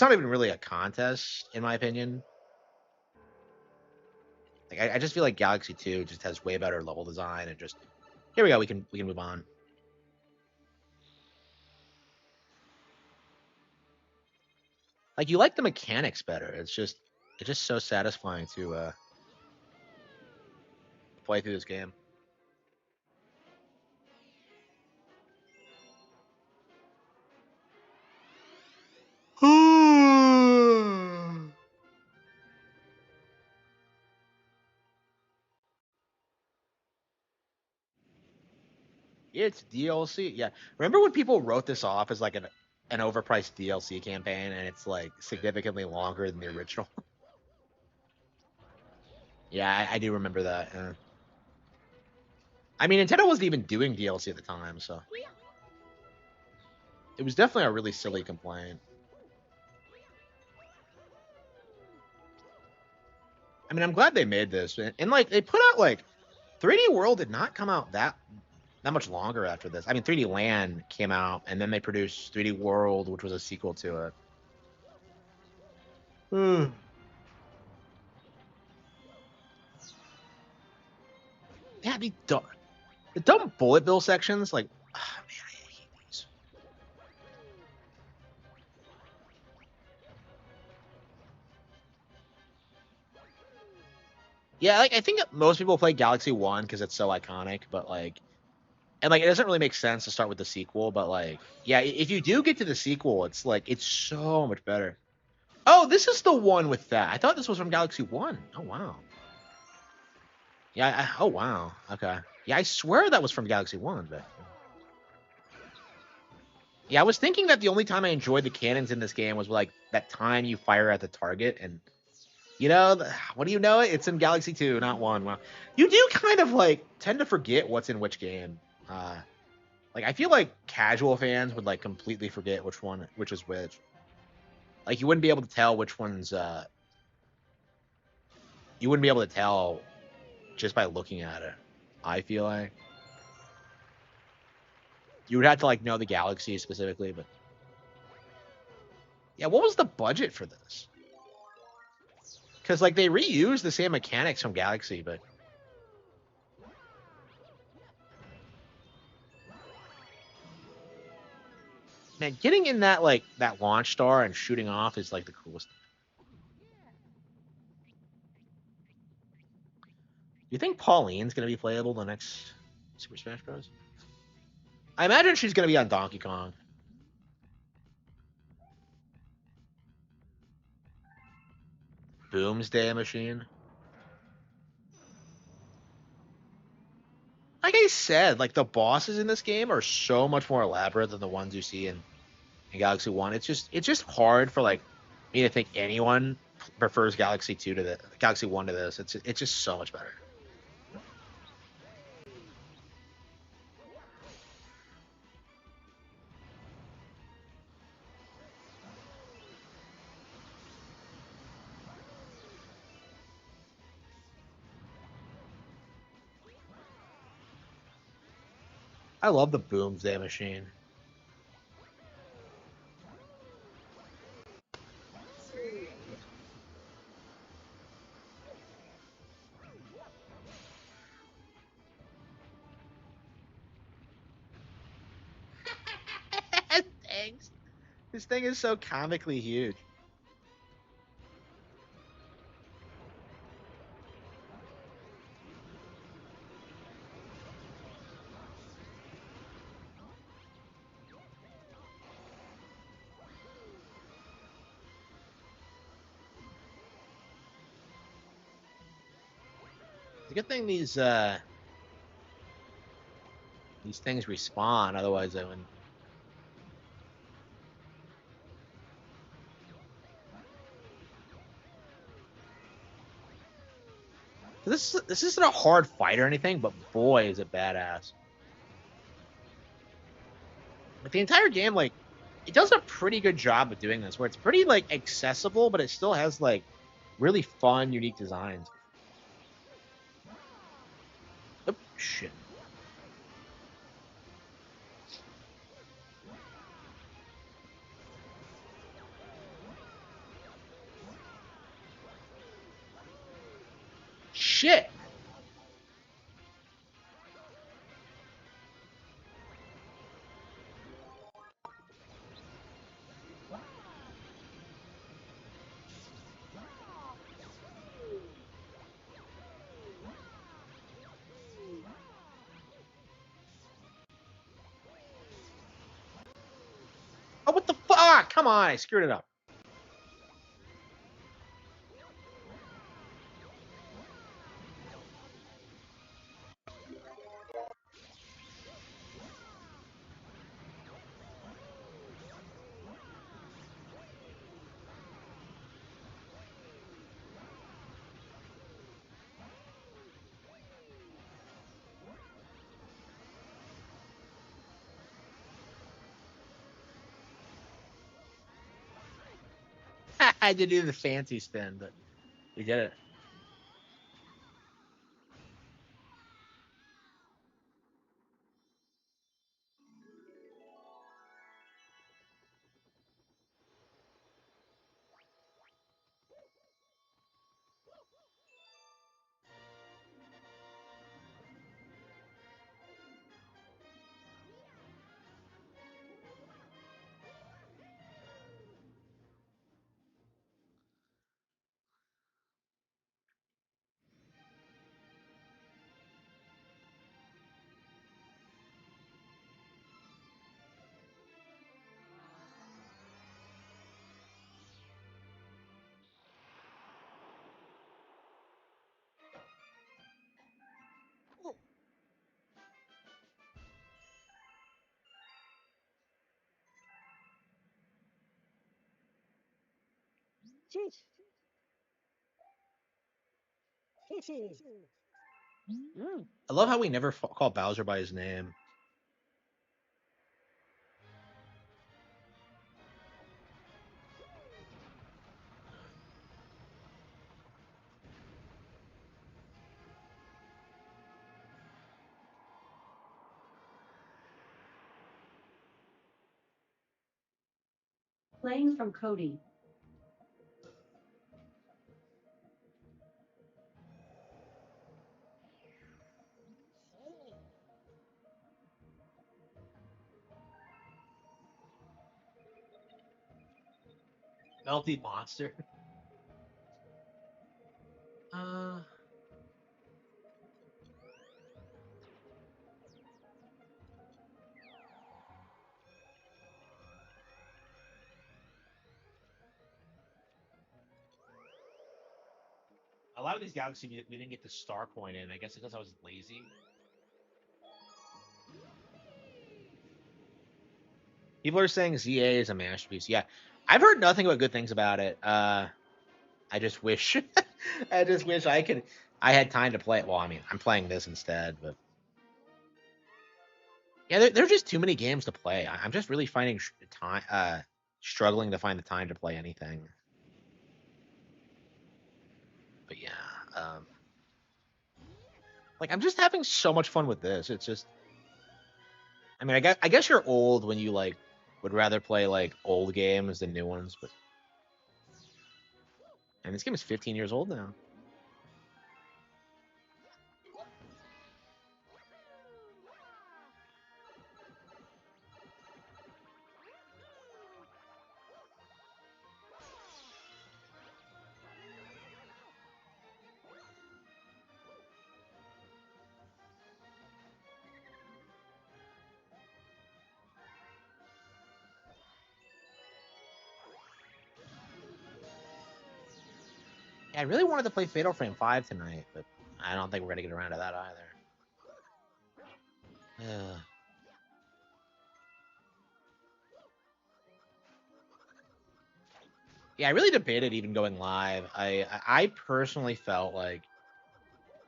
not even really a contest in my opinion. Like I just feel like Galaxy 2 just has way better level design and just here we go, we can move on. Like you like the mechanics better. It's just so satisfying to play through this game. It's DLC. Yeah. Remember when people wrote this off as like an overpriced DLC campaign and it's like significantly longer than the original? Yeah, I do remember that. Yeah. I mean, Nintendo wasn't even doing DLC at the time, so it was definitely a really silly complaint. I mean, I'm glad they made this, and like they put out like 3D World did not come out that much longer after this. I mean, 3D Land came out, and then they produced 3D World, which was a sequel to it. Hmm. Yeah, the dumb bullet bill sections, like, ah, man, I hate these. Yeah, like I think most people play Galaxy One because it's so iconic, but like, and like it doesn't really make sense to start with the sequel, but like, yeah, if you do get to the sequel, it's like it's so much better. Oh, this is the one with that. I thought this was from Galaxy One. Oh wow. Yeah. Oh wow. Okay. Yeah, I swear that was from Galaxy One, but yeah, I was thinking that the only time I enjoyed the cannons in this game was like that time you fire at the target, and what do you know? It's in Galaxy Two, not One. Well, you do kind of like tend to forget what's in which game. Like I feel like casual fans would like completely forget which is which. Like you wouldn't be able to tell which one's. You wouldn't be able to tell just by looking at it. I feel like you would have to like know the galaxy specifically, but yeah, what was the budget for this? Because like they reused the same mechanics from Galaxy, but man, getting in that launch star and shooting off is like the coolest. Do you think Pauline's gonna be playable the next Super Smash Bros? I imagine she's gonna be on Donkey Kong. Boomsday Machine. Like I said, like the bosses in this game are so much more elaborate than the ones you see in Galaxy One. It's just hard for like me to think anyone prefers Galaxy Two to the Galaxy One to this. It's just so much better. I love the Boomsday Machine. Thanks. This thing is so comically huge. good thing these things respawn, otherwise I wouldn't. So this isn't a hard fight or anything, but boy is it badass. Like the entire game, like it does a pretty good job of doing this, where it's pretty like accessible, but it still has like really fun, unique designs. Oh, shit. Shit. Oh, what the fuck? Come on, I screwed it up. I had to do the fancy spin, but we did it. I love how we never call Bowser by his name. Playing from Cody. Melty monster. Uh, a lot of these galaxies we didn't get the star point in. I guess because I was lazy. People are saying ZA is a masterpiece. Yeah, I've heard nothing but good things about it. I just wish, I just wish I could. I had time to play it. Well, I mean, I'm playing this instead, but yeah, there are just too many games to play. I'm just really finding time, struggling to find the time to play anything. But yeah, like I'm just having so much fun with this. It's just, I mean, I guess you're old when you like would rather play like old games than new ones, but and this game is 15 years old now. Yeah, I really wanted to play Fatal Frame 5 tonight, but I don't think we're gonna get around to that either. Yeah, I really debated even going live. I personally felt like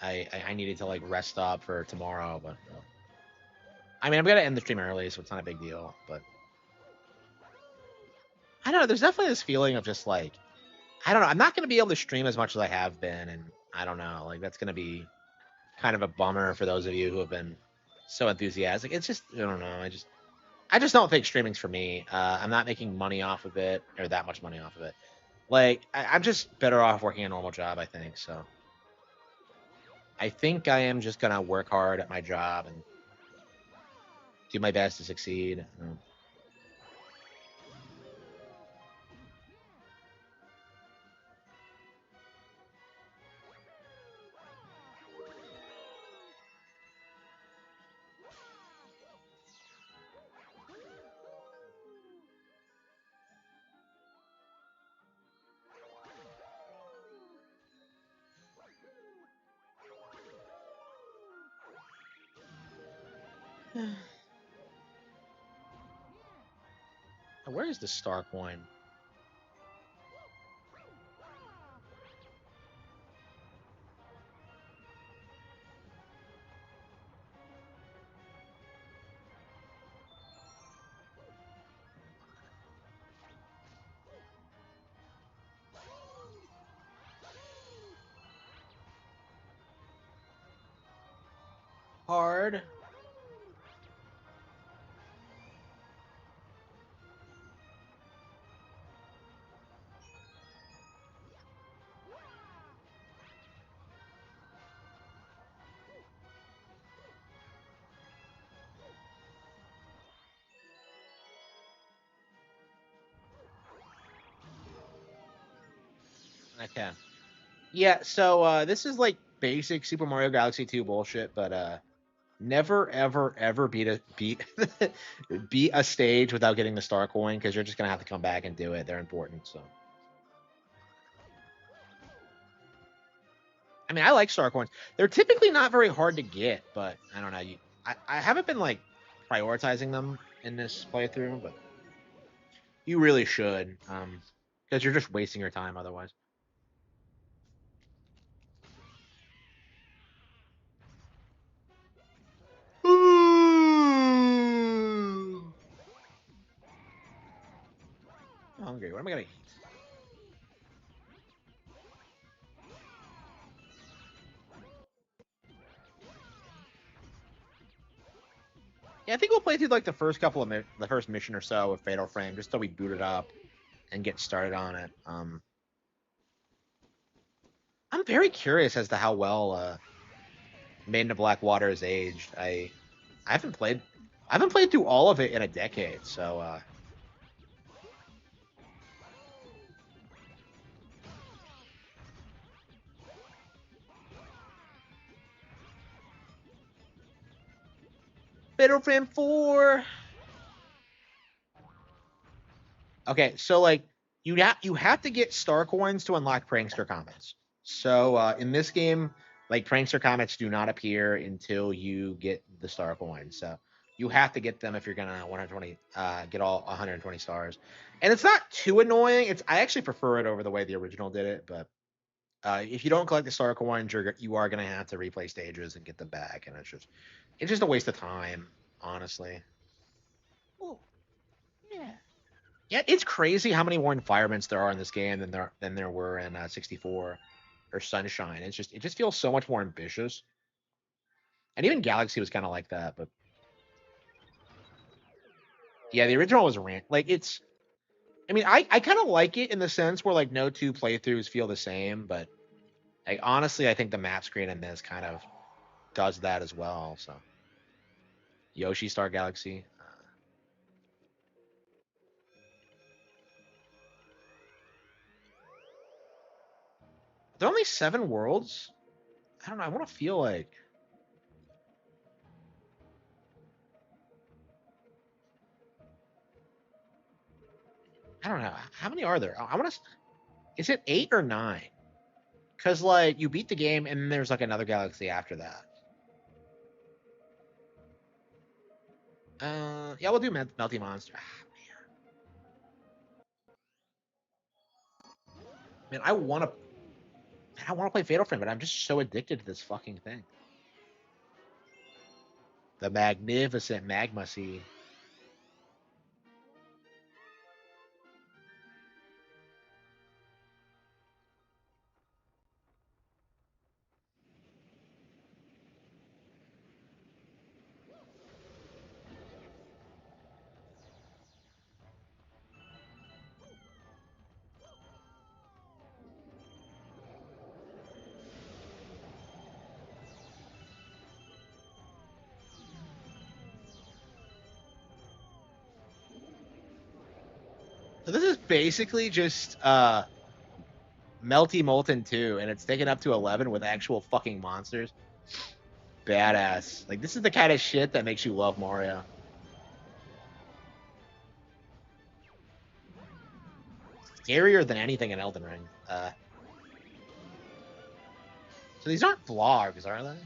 I needed to like rest up for tomorrow, but I mean I'm gonna end the stream early, so it's not a big deal. But I don't know. There's definitely this feeling of just like I don't know. I'm not gonna be able to stream as much as I have been, and I don't know. Like that's gonna be kind of a bummer for those of you who have been so enthusiastic. It's just I don't know. I just don't think streaming's for me. I'm not making money off of it or that much money off of it. Like I'm just better off working a normal job. I think so. I think I am just gonna work hard at my job and do my best to succeed. Where is the star coin? Hard. Okay. Yeah. So this is like basic Super Mario Galaxy 2 bullshit, but never ever ever beat beat a stage without getting the star coin because you're just gonna have to come back and do it. They're important. So I mean, I like star coins. They're typically not very hard to get, but I don't know. I haven't been like prioritizing them in this playthrough, but you really should, because you're just wasting your time otherwise. I'm hungry. What am I gonna eat? Yeah, I think we'll play through like the first couple of the first mission or so of Fatal Frame, just so we boot it up and get started on it. I'm very curious as to how well Maiden of Black Water is aged. I haven't played I haven't played through all of it in a decade, so Fatal Frame 4. Okay, so like you have to get star coins to unlock prankster comments. So in this game, like prankster comments do not appear until you get the star coins. So you have to get them if you're gonna 120 get all 120 stars. And it's not too annoying. I actually prefer it over the way the original did it, but if you don't collect the star coins, you are gonna have to replay stages and get them back, and it's just a waste of time, honestly. Oh, yeah. Yeah, it's crazy how many more environments there are in this game than there were in 64 or Sunshine. It just feels so much more ambitious. And even Galaxy was kind of like that, but yeah, the original was rant. Like it's I mean, I kind of like it in the sense where like no two playthroughs feel the same, but like honestly, I think the map screen in this kind of does that as well. So Yoshi Star Galaxy. There are only 7 worlds. I don't know. I want to feel like I don't know how many are there. I want to. Is it 8 or 9? Because like you beat the game and then there's like another galaxy after that. Yeah, we'll do Melty Monster. Man, I want to play Fatal Frame, but I'm just so addicted to this fucking thing. The magnificent magma sea. So this is basically just Melty Molten 2, and it's taken up to 11 with actual fucking monsters. Badass. Like, this is the kind of shit that makes you love Mario. Scarier than anything in Elden Ring. So these aren't vlogs, are they?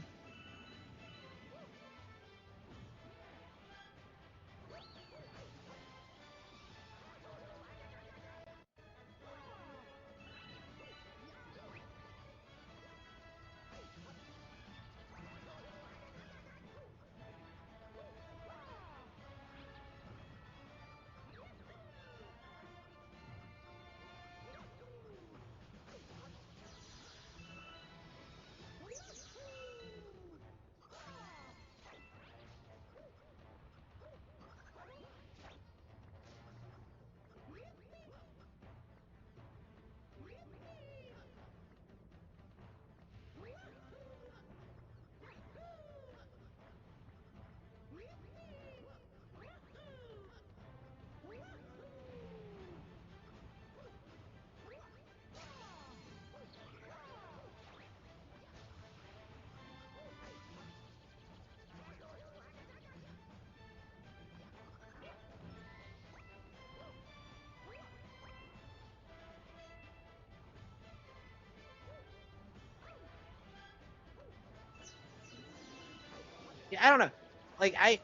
Yeah, I don't know. Like, I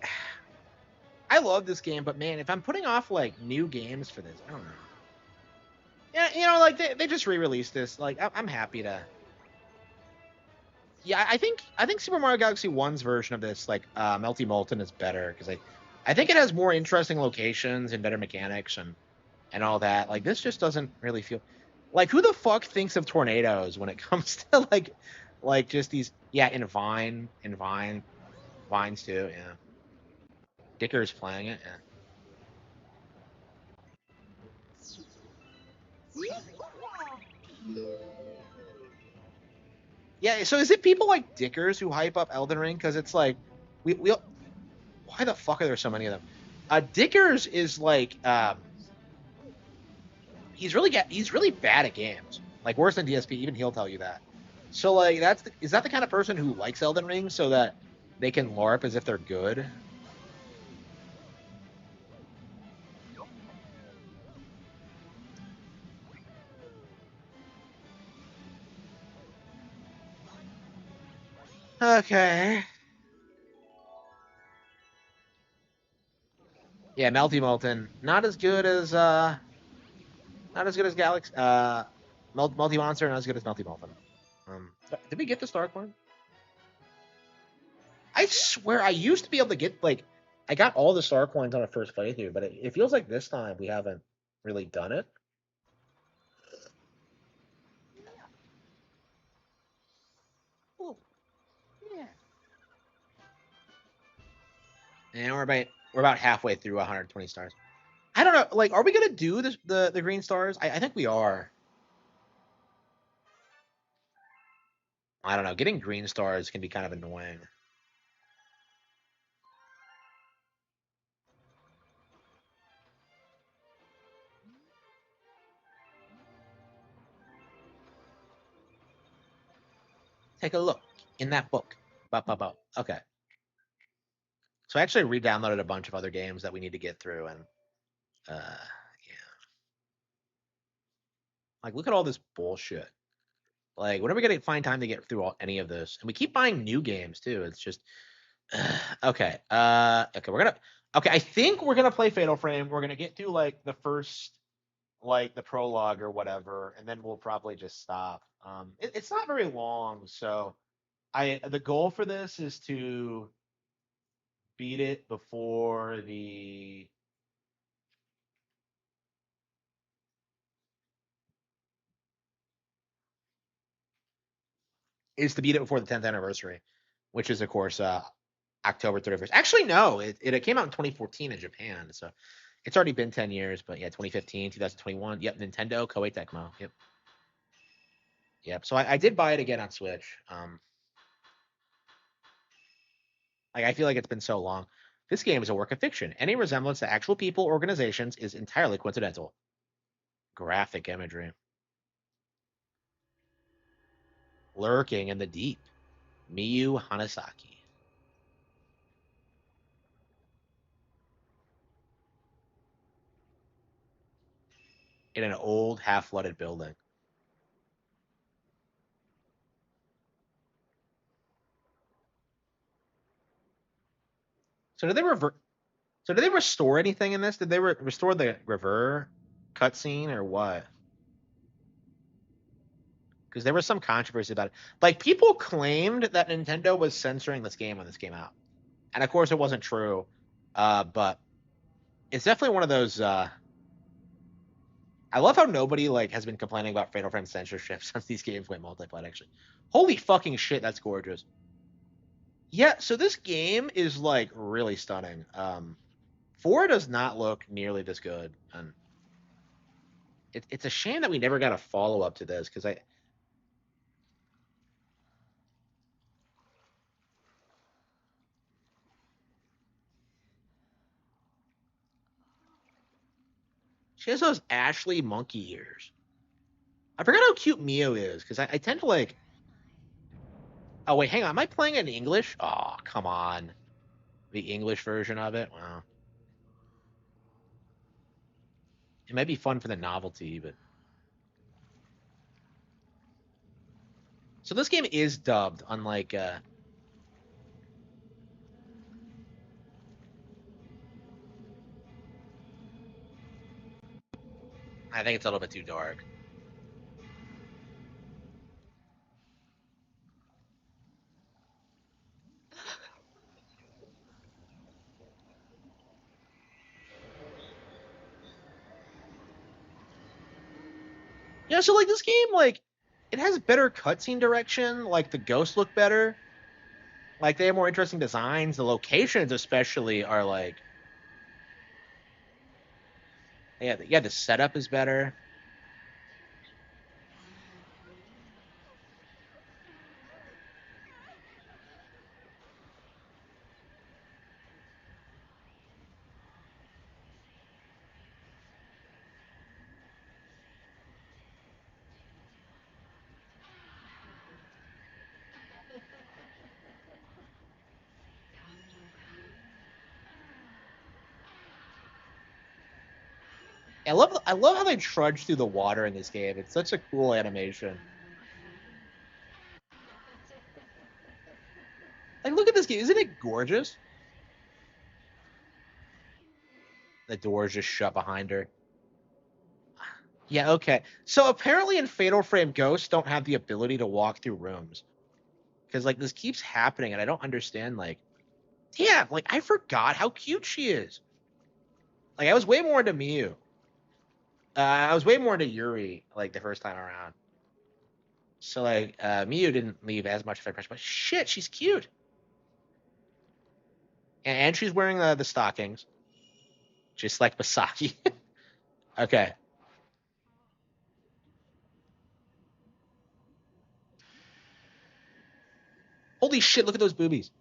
love this game, but man, if I'm putting off like new games for this, I don't know. Yeah, like they just re-released this. Like, I'm happy to. Yeah, I think Super Mario Galaxy One's version of this, like Melty Molten, is better because I think it has more interesting locations and better mechanics and all that. Like, this just doesn't really feel like, who the fuck thinks of tornadoes when it comes to like just these, yeah, Vines too, yeah. Dicker's playing it, yeah. Yeah, so is it people like Dickers who hype up Elden Ring? Because it's like, we why the fuck are there so many of them? Dickers is like, he's really bad at games, like worse than DSP. Even he'll tell you that. So like, is that the kind of person who likes Elden Ring so that they can LARP as if they're good? Okay. Yeah, Melty Molten, not as good as Galaxy. Multi Monster, not as good as Melty Molten. Did we get the Star Coin? I swear I used to be able to get, like, I got all the star coins on a first playthrough, but it feels like this time we haven't really done it. Oh, yeah. And we're about halfway through 120 stars. I don't know. Like, are we gonna do the green stars? I think we are. I don't know. Getting green stars can be kind of annoying. Take a look in that book. Okay. So I actually re-downloaded a bunch of other games that we need to get through, and yeah, like, look at all this bullshit. Like, when are we gonna find time to get through any of this? And we keep buying new games too. It's just okay. Okay, we're gonna. Okay, I think we're gonna play Fatal Frame. We're gonna get through like the first, like the prologue or whatever, and then we'll probably just stop. It's not very long, so the goal for this beat it before the is to beat it before the 10th anniversary, which is of course October 31st. Actually, no, it came out in 2014 in Japan, so it's already been 10 years. But yeah, 2015, 2021. Yep, Nintendo Koei Tecmo. Yep, yep. So I did buy it again on Switch. Like I feel like it's been so long. This game is a work of fiction. Any resemblance to actual people or organizations is entirely coincidental. Graphic imagery. Lurking in the deep. Miyu Hanasaki. In an old, half-flooded building. So did they revert? So did they restore anything in this? Did they restore the Rever cutscene or what? Because there was some controversy about it. Like people claimed that Nintendo was censoring this game when this came out, and of course it wasn't true. But it's definitely one of those. I love how nobody like has been complaining about Fatal Frame censorship since these games went multiplayer. Actually, holy fucking shit, that's gorgeous. Yeah, so this game is like really stunning. Four does not look nearly this good, and it's a shame that we never got a follow up to this because I she has those Ashley monkey ears. I forgot how cute Mio is because I tend to like. Oh wait, hang on. Am I playing in English? Oh come on, the English version of it. Wow, it might be fun for the novelty, but so this game is dubbed, unlike I think it's a little bit too dark. Yeah, so like this game, like it has better cutscene direction. Like the ghosts look better. Like they have more interesting designs. The locations, especially, are like yeah. The setup is better. I love how they trudge through the water in this game. It's such a cool animation. Like look at this game. Isn't it gorgeous? The door's just shut behind her. Yeah, okay. So apparently in Fatal Frame, ghosts don't have the ability to walk through rooms. Because like this keeps happening and I don't understand like damn, like I forgot how cute she is. Like I was way more into Miyu. I was way more into Yuri like the first time around. So like Miyu didn't leave as much of an impression, but shit, she's cute. And she's wearing the stockings, just like Masaki. Okay. Holy shit, look at those boobies.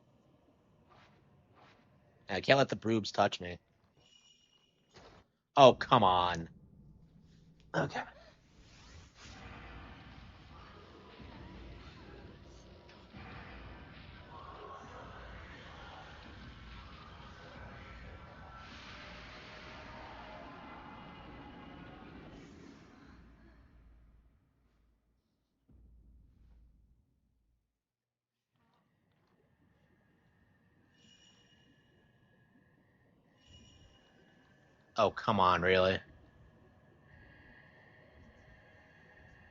I can't let the boobs touch me. Oh, come on. Okay. Oh, come on, really?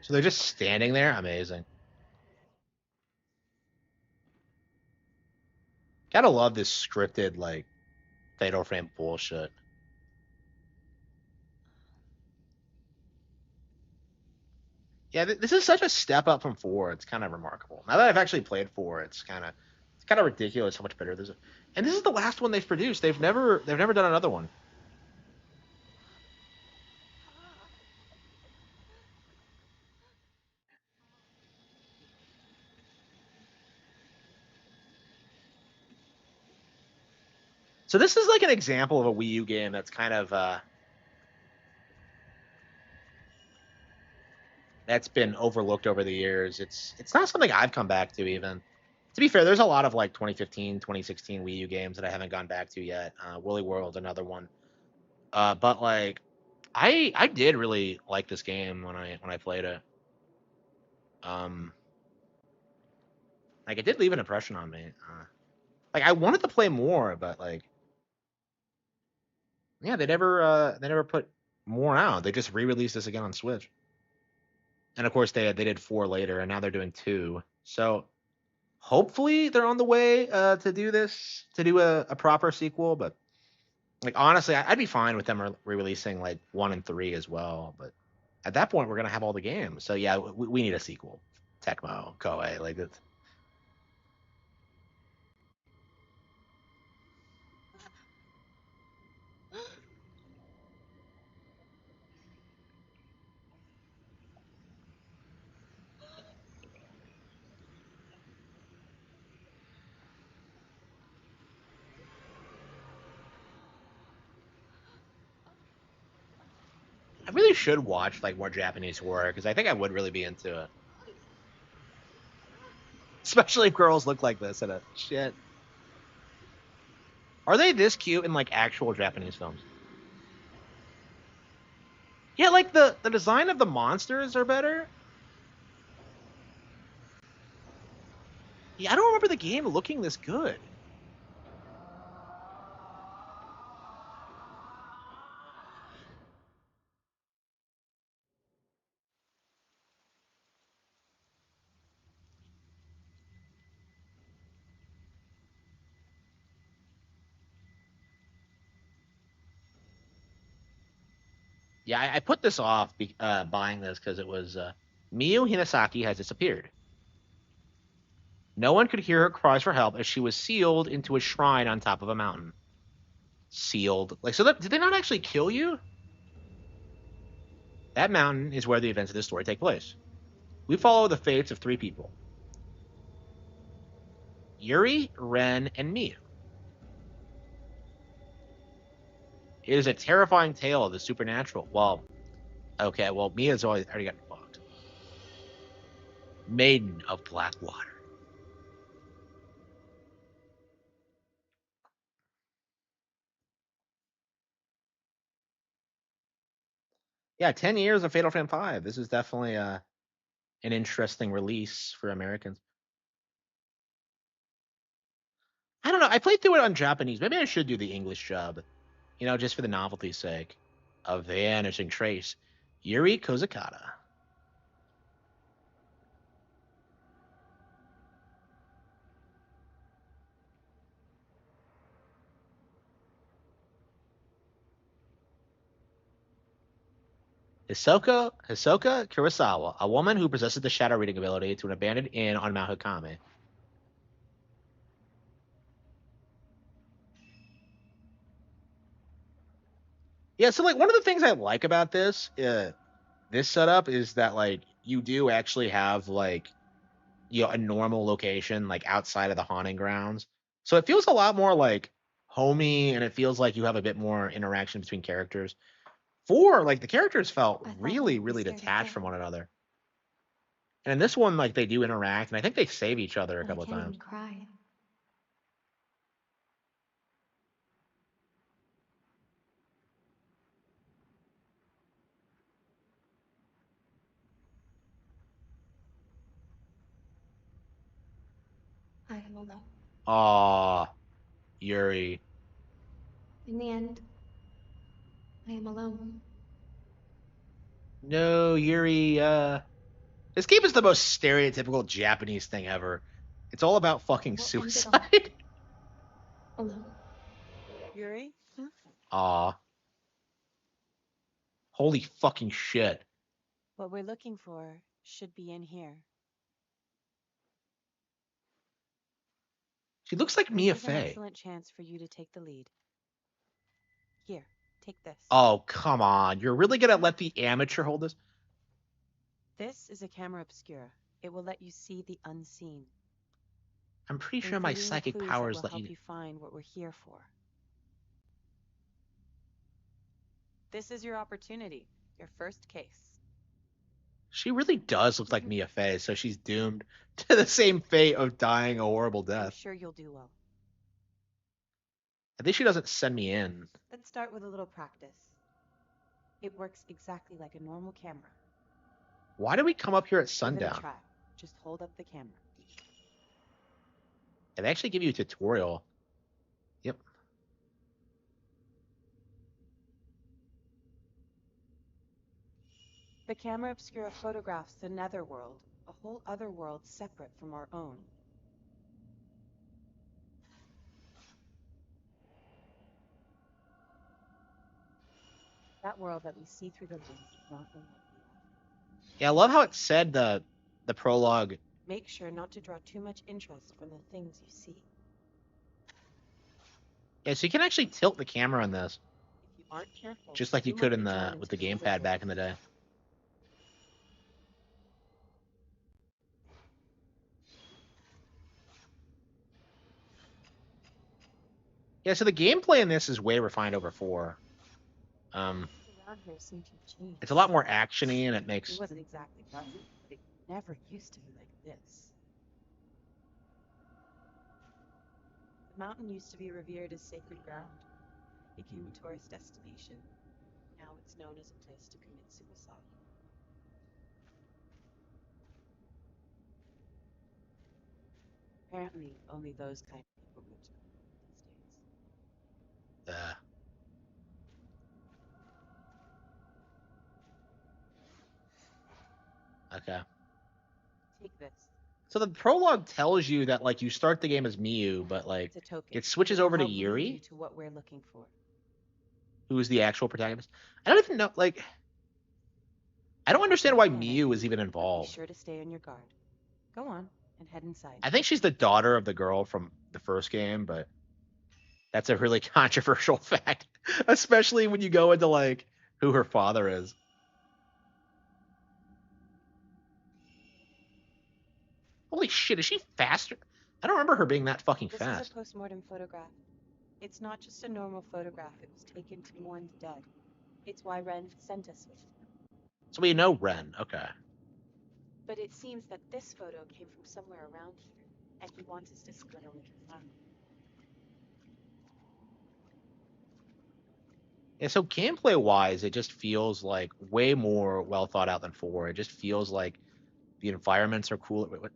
So they're just standing there? Amazing. Gotta love this scripted, like, Fatal Frame bullshit. Yeah, this is such a step up from four. It's kind of remarkable. Now that I've actually played four, it's kind of ridiculous how much better this is. And this is the last one they've produced. They've never done another one. So this is like an example of a Wii U game that's kind of that's been overlooked over the years. It's not something I've come back to even. To be fair, there's a lot of like 2015, 2016 Wii U games that I haven't gone back to yet. Woolly World, another one. But like I did really like this game when I played it. Um, like it did leave an impression on me. Like I wanted to play more, but like yeah, they never put more out. They just re-released this again on Switch. And of course they did four later, and now they're doing two. So hopefully they're on the way to do this to do a proper sequel. But like honestly, I'd be fine with them re-releasing like one and three as well. But at that point, we're gonna have all the games. So yeah, we need a sequel. Tecmo, Koei, like it's. I really should watch like more Japanese horror because I think I would really be into it, especially if girls look like this in it. Shit, are they this cute in like actual Japanese films? Yeah, like the design of the monsters are better. Yeah, I don't remember the game looking this good. Yeah, I put this off buying this because it was Miyu Hinasaki has disappeared. No one could hear her cries for help as she was sealed into a shrine on top of a mountain. Sealed, like so. Did they not actually kill you? That mountain is where the events of this story take place. We follow the fates of three people: Yuri, Ren, and Miyu. It is a terrifying tale of the supernatural. Well, okay, well, Mia's already gotten fucked. Maiden of Black Water. Yeah, 10 years of Fatal Frame 5. This is definitely an interesting release for Americans. I don't know. I played through it on Japanese. Maybe I should do the English job, just for the novelty's sake. A vanishing trace. Yuri Kozakata. Hisoka Kurosawa, a woman who possesses the shadow reading ability to an abandoned inn on Mount Hikame. Yeah, so like one of the things I like about this setup is that like you do actually have like a normal location like outside of the haunting grounds. So it feels a lot more like homey and it feels like you have a bit more interaction between characters. Four, like the characters felt I thought really, I'd be really scared to detached from death, one another. And in this one, like they do interact, and I think they save each other a but I couple of can't even times. cry. I will know. Aw, Yuri. In the end, I am alone. No, Yuri, this game is the most stereotypical Japanese thing ever. It's all about fucking We'll end it all. suicide. Alone. Yuri? Aw. Holy fucking shit. What we're looking for should be in here. She looks like Mia This is an Fey. excellent chance for you to take the lead. Here, take this. Oh, come on. You're really gonna let the amateur hold this? This is a camera obscura. It will let you see the unseen, I'm pretty sure my including the psychic clues powers that will let help you... you find what we're here for. This is your opportunity, your first case. She really does look like Mia Fey, so she's doomed to the same fate of dying a horrible I'm death. sure you'll do well. I think she doesn't send me in. Let's start with a little practice. It works exactly like a normal camera. Why did we come up here at Give it a sundown? try. Just hold up the camera. They actually give you a tutorial. Yep. The camera obscura photographs the netherworld, a whole other world separate from our own. That world that we see through the lens is not the one we are. Yeah, I love how it said the prologue. Make sure not to draw too much interest from the things you see. Yeah, so you can actually tilt the camera on this, If you aren't careful, just like you could in the with the game gamepad back in the day. Yeah, so the gameplay in this is way refined over 4. Around here seem to have changed. It's a lot more actiony, and it It makes... wasn't exactly pleasant, but it never used to be like this. The mountain used to be revered as sacred ground. It became a tourist destination. Now it's known as a place to commit suicide. Apparently, only those kind of people go to these days. Okay. Take this. So the prologue tells you that like you start the game as Miyu, but like It's a token. it switches over to Help lead you Yuri, to what we're looking for. who is the actual protagonist. I don't even know, like, I don't understand why Miyu is even Be involved. sure to stay on your guard. Go on and head inside. I think she's the daughter of the girl from the first game, but that's a really controversial fact, especially when you go into like who her father is. Holy shit, is she faster? I don't remember her being that fucking This fast. is a post-mortem photograph. It's not just a normal photograph. It was taken to one's dead. It's why Ren sent us with it. So we know Ren, okay. But it seems that this photo came from somewhere around here, and he wants us to see whether we can find it. Yeah, so gameplay wise, it just feels like way more well thought out than 4. It just feels like the environments are cool. Wait, what?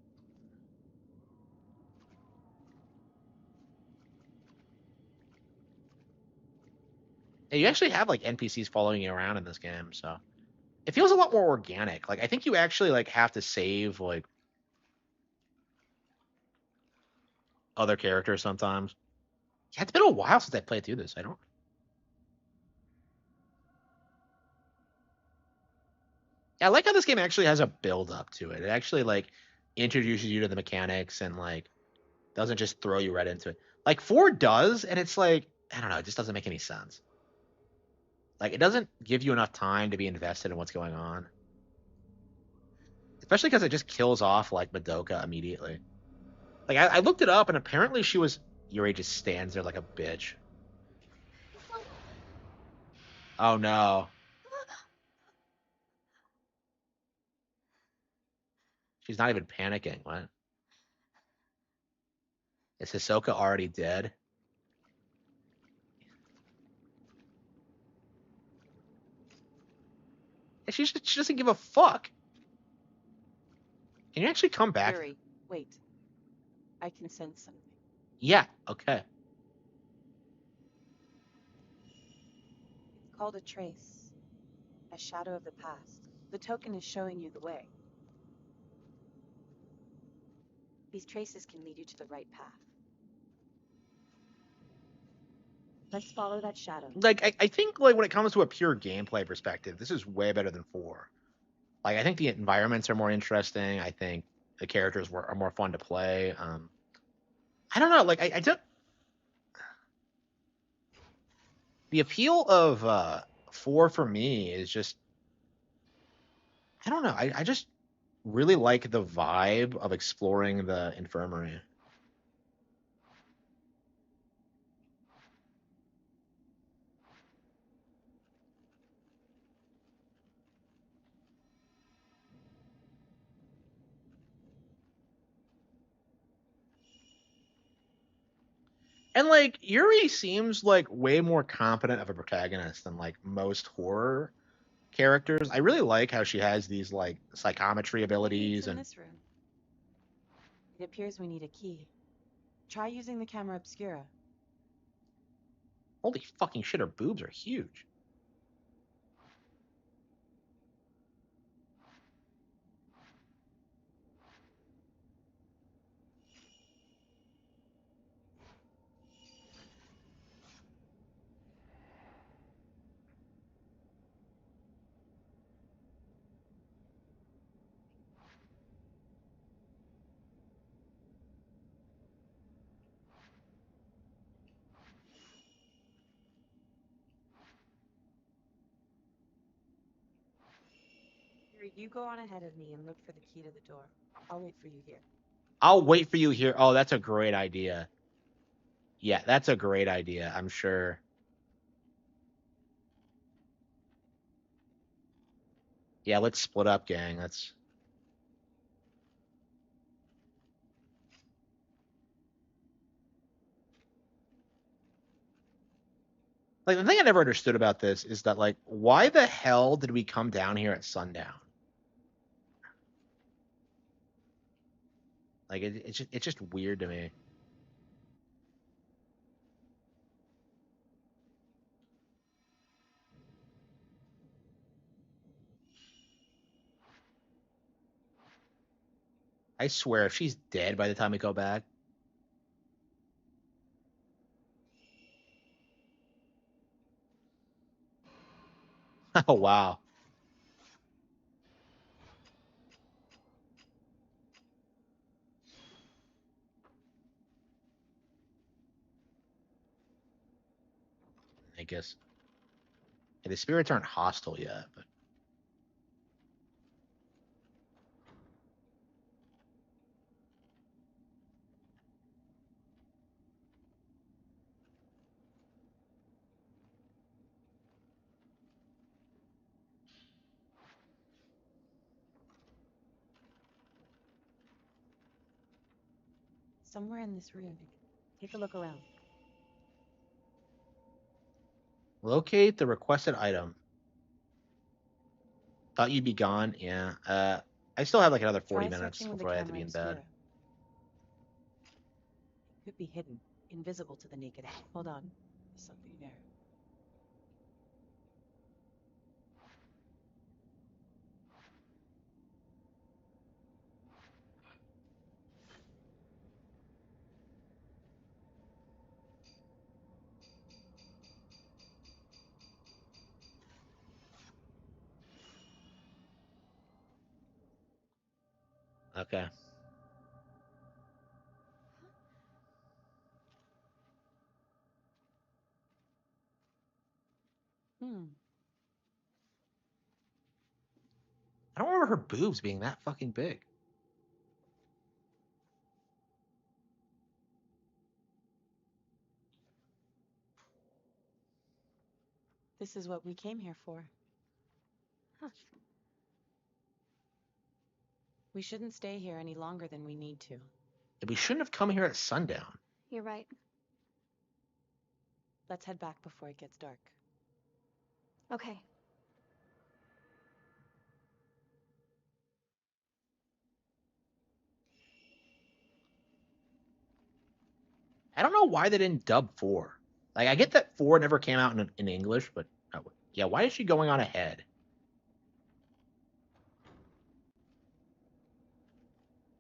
Yeah, you actually have like NPCs following you around in this game, so it feels a lot more organic. Like I think you actually like have to save like other characters sometimes. Yeah, it's been a while since I played through this. I don't. Yeah, I like how this game actually has a build up to it. It actually like introduces you to the mechanics and like doesn't just throw you right into it. Like 4 does, and it's like I don't know, it just doesn't make any sense. Like it doesn't give you enough time to be invested in what's going on. Especially because it just kills off like Madoka immediately. Like I looked it up and apparently she was Yuri just stands there like a bitch. Oh no. She's not even panicking. What? Is Hisoka already dead? And she doesn't give a fuck. Can you actually come back? Yuri, wait. I can sense something. Yeah, okay. Called a trace. A shadow of the past. The token is showing you the way. These traces can lead you to the right path. Let's follow that shadow. Like, I think, like, when it comes to a pure gameplay perspective, this is way better than 4. Like, I think the environments are more interesting. I think the characters are more fun to play. I don't know. Like, I don't. The appeal of 4 for me is just, I don't know. I just really like the vibe of exploring the infirmary. And like Yuri seems like way more competent of a protagonist than like most horror characters. I really like how she has these like psychometry Maybe abilities it's in and this room. It appears we need a key. Try using the camera obscura. holy fucking shit, her boobs are huge. Here, you go on ahead of me and look for the key to the door. I'll wait for you here. I'll wait for you here. Oh, that's a great idea. Yeah, that's a great idea, I'm sure. Yeah, let's split up, gang. That's like the thing I never understood about this is that like why the hell did we come down here at sundown? Like it's just weird to me. I swear if she's dead by the time we go back. Oh wow. I guess the spirits aren't hostile yet, but Somewhere in this room. Take a look around. locate the requested item. Thought you'd be gone. Yeah. I still have like another 40 Try minutes searching with the before I have to camera be in bed. obscura. It could be hidden, invisible to the naked eye. Hold on. There's something there. Okay. Hmm. I don't remember her boobs being that fucking big. This is what we came here for. Huh. We shouldn't stay here any longer than we need to. We shouldn't have come here at sundown. You're right. Let's head back before it gets dark. Okay. I don't know why they didn't dub 4. Like I get that 4 never came out in English, but oh, Yeah, why is she going on ahead?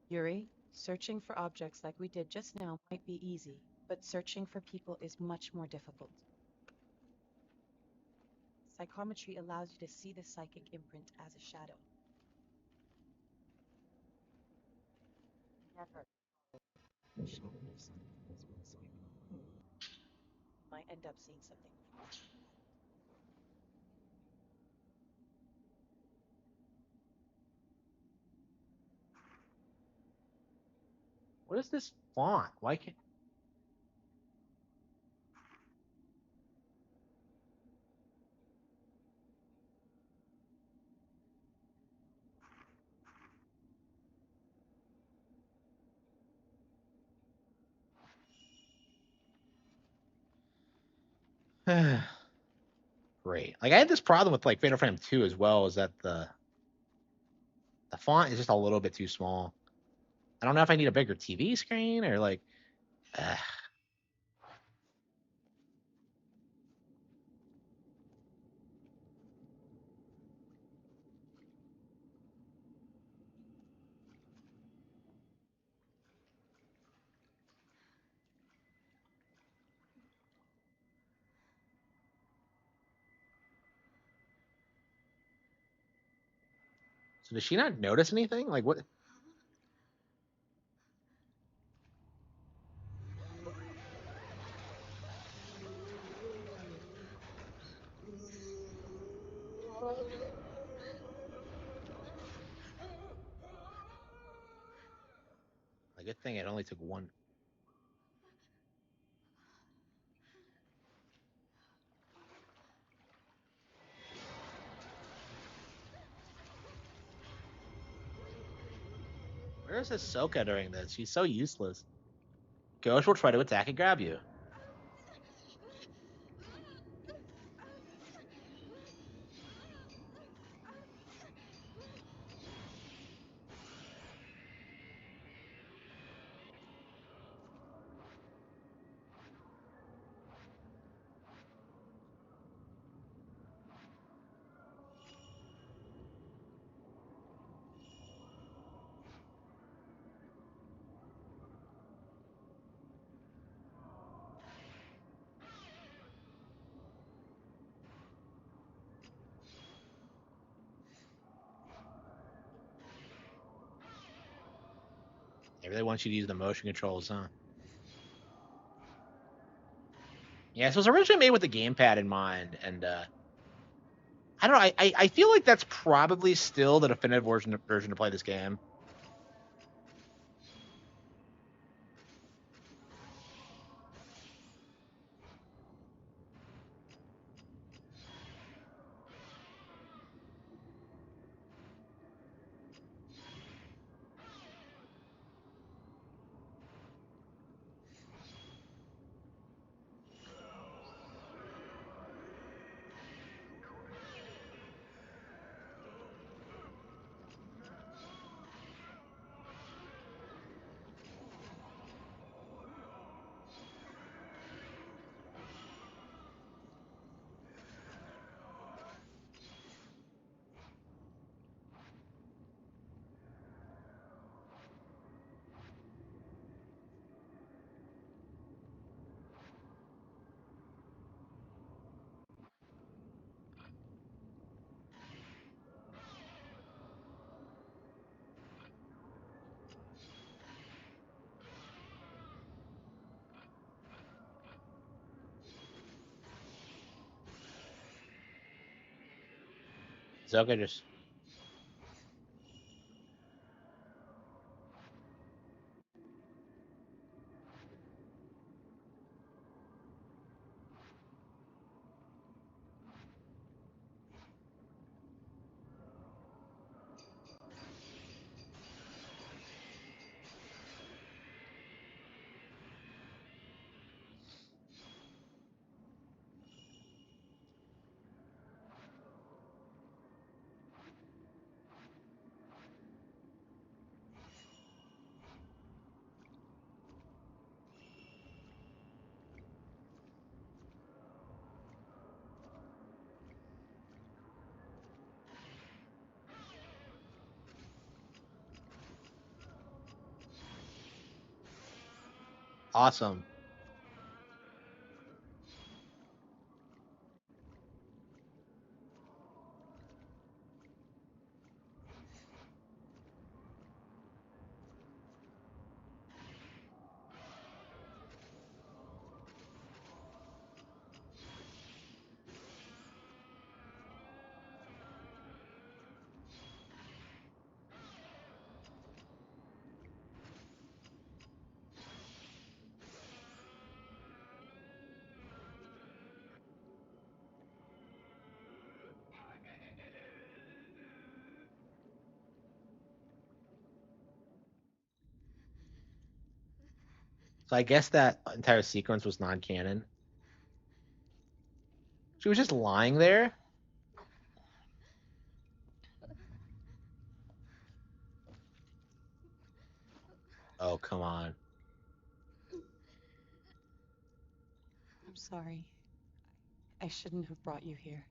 Yuri, searching for objects like we did just now might be easy, but searching for people is much more difficult. Psychometry allows you to see the psychic imprint as a shadow. Never. If something is missing, you might end up seeing something. What is this font? Why can't? Great. Like I had this problem with like Fatal Frame 2 as well, is that the font is just a little bit too small. I don't know if I need a bigger TV screen or like so does she not notice anything? Like what? A good thing it only took one. Where is Ahsoka during this? She's so useless. Ghost will try to attack and grab you. They really want you to use the motion controls, huh? Yeah, so it was originally made with the gamepad in mind, and I don't know. I feel like that's probably still the definitive version to play this game. Ahsoka just Awesome. So I guess that entire sequence was non-canon. She was just lying there. Oh, come on. I'm sorry. I shouldn't have brought you here.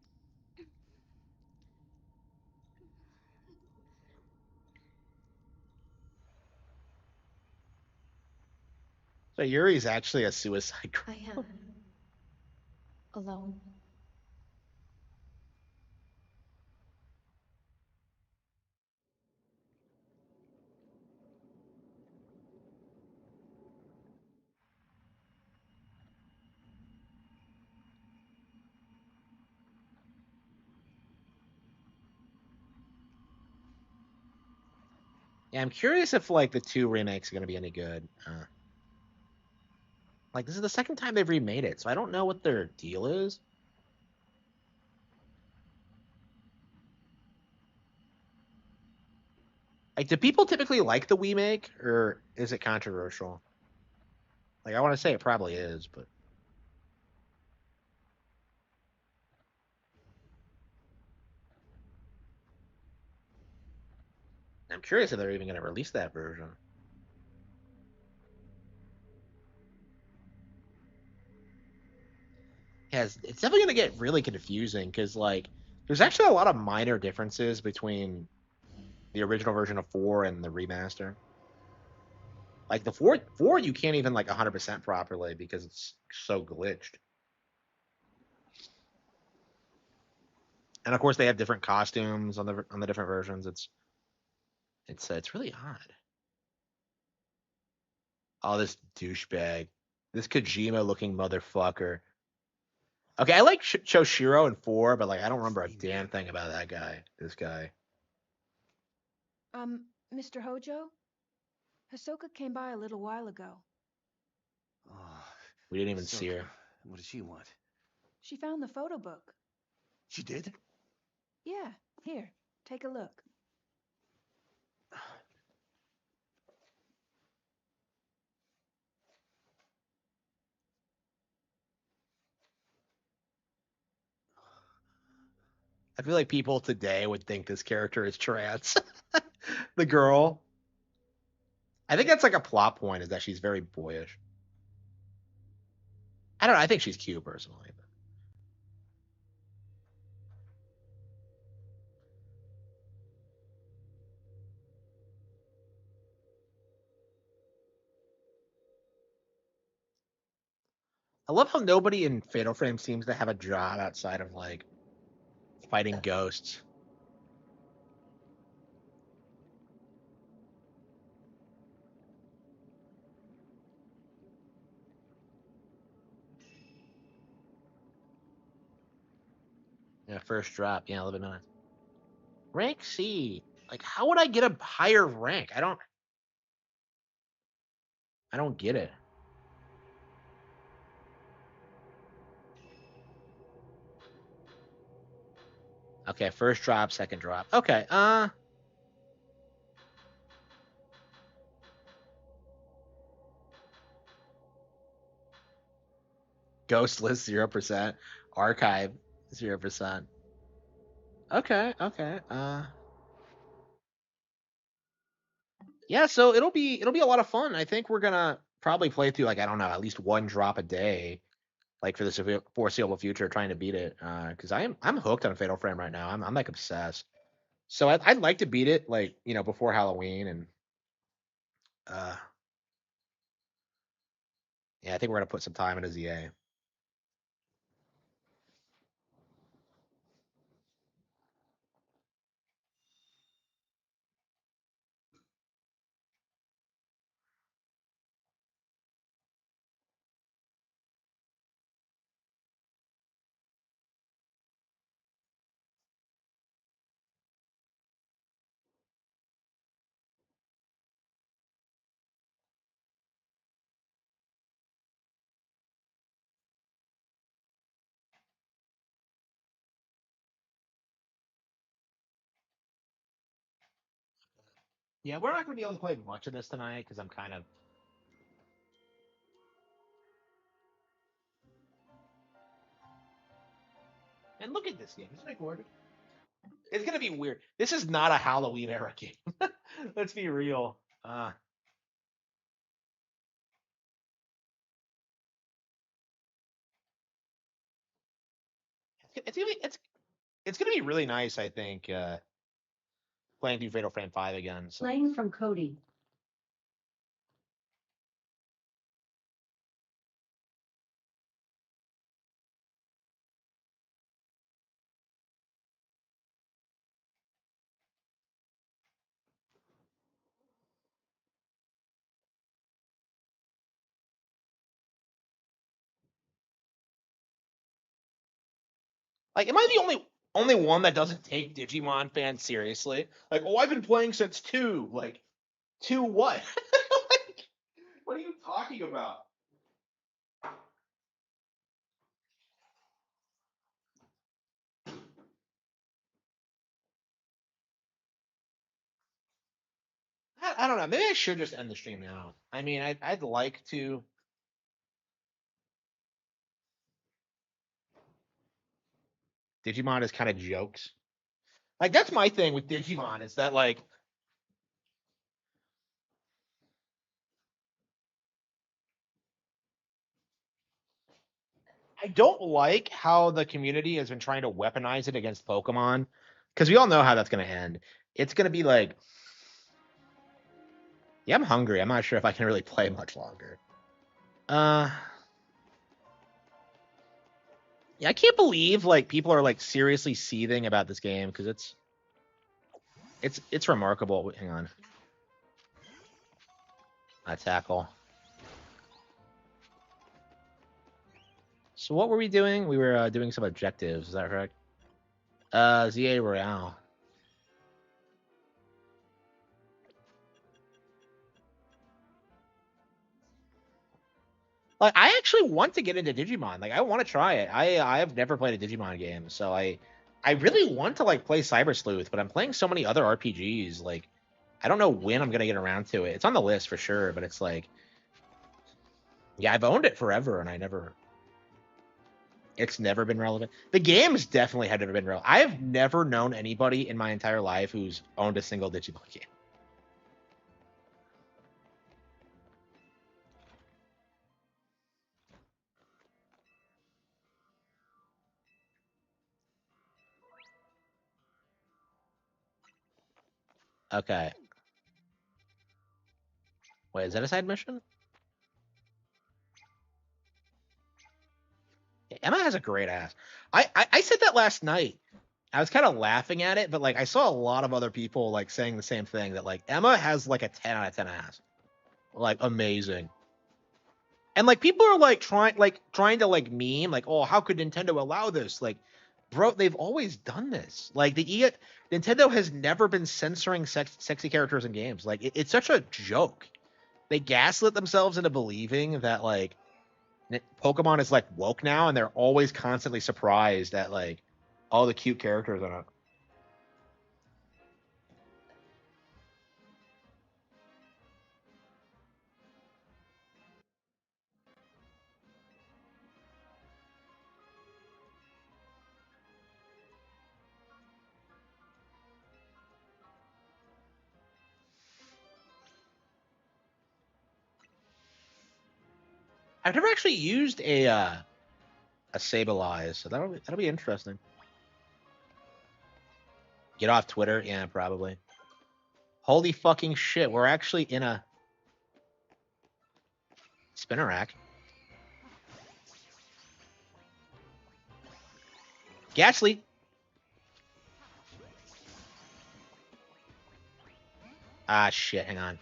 So Yuri's actually a suicide I girl. am alone. Yeah, I'm curious if like the two remakes are gonna be any good. Like this is the second time they've remade it, so I don't know what their deal is. Like, do people typically like the remake, or is it controversial? Like, I want to say it probably is, but I'm curious if they're even gonna release that version. Yeah, it's definitely gonna get really confusing because like there's actually a lot of minor differences between the original version of 4 and the remaster. Like the four you can't even like 100% properly because it's so glitched. And of course they have different costumes on the different versions. It's really odd. Oh, this douchebag, this Kojima looking motherfucker. Okay, I like Choshiro in 4, but like I don't remember a damn thing about that guy. This guy. Mr. Hojo? Hisoka came by a little while ago. Oh, We didn't even see Ahsoka. her. What did she want? She found the photo book. She did? Yeah, here, take a look. I feel like people today would think this character is trans. The girl. I think that's like a plot point is that she's very boyish. I don't know. I think she's cute personally. But I love how nobody in Fatal Frame seems to have a job outside of like fighting ghosts. Yeah, first drop. Yeah, 11 minutes. Rank C. Like, how would I get a higher rank? I don't get it. Okay, first drop, second drop. Okay, Ghost list 0%. Archive 0%. Okay, okay. Yeah, so it'll be a lot of fun. I think we're gonna probably play through like I don't know, at least one drop a day, like for the foreseeable future, trying to beat it. Because I'm hooked on Fatal Frame right now. I'm like obsessed. So I'd like to beat it like before Halloween and uh Yeah, I think we're gonna put some time into ZA. Yeah, we're not gonna be able to play much of this tonight because I'm kind of. And look at this game. Isn't it gorgeous? It's gonna be weird. This is not a Halloween era game. Let's be real. It's gonna be really nice. I think playing through Fatal Frame 5 again. So. Playing from Cody. Like, am I the only one that doesn't take Digimon fans seriously? Like, oh, I've been playing since 2. Like, 2 what? Like, what are you talking about? I don't know. Maybe I should just end the stream now. I mean, I'd like to. Digimon is kind of jokes. Like, that's my thing with Digimon is that, like, I don't like how the community has been trying to weaponize it against Pokemon because we all know how that's going to end. It's going to be like, yeah, I'm hungry. I'm not sure if I can really play much longer. Yeah, I can't believe like people are like seriously seething about this game because it's remarkable. Hang on, I tackle. So what were we doing? We were doing some objectives. Is that correct? ZA Royale. Like, I actually want to get into Digimon. Like, I want to try it. I have never played a Digimon game, so I really want to like play Cyber Sleuth, but I'm playing so many other RPGs. Like, I don't know when I'm gonna get around to it. It's on the list for sure, but it's like, yeah, I've owned it forever, and it's never been relevant. The games definitely have never been relevant. I have never known anybody in my entire life who's owned a single Digimon game. Okay. Wait, is that a side mission? Emma has a great ass. I said that last night. I was kind of laughing at it, but like I saw a lot of other people like saying the same thing that like Emma has like a 10 out of 10 ass. Like amazing. And like people are like trying to like meme like, oh, how could Nintendo allow this? Like, bro, they've always done this. Like Nintendo has never been censoring sexy characters in games. Like it's such a joke. They gaslit themselves into believing that like Pokemon is like woke now, and they're always constantly surprised at like all the cute characters on it. I've never actually used a Sableye, so that'll be interesting. Get off Twitter, yeah, probably. Holy fucking shit, we're actually in a spinner rack. Ghastly. Ah, shit. Hang on.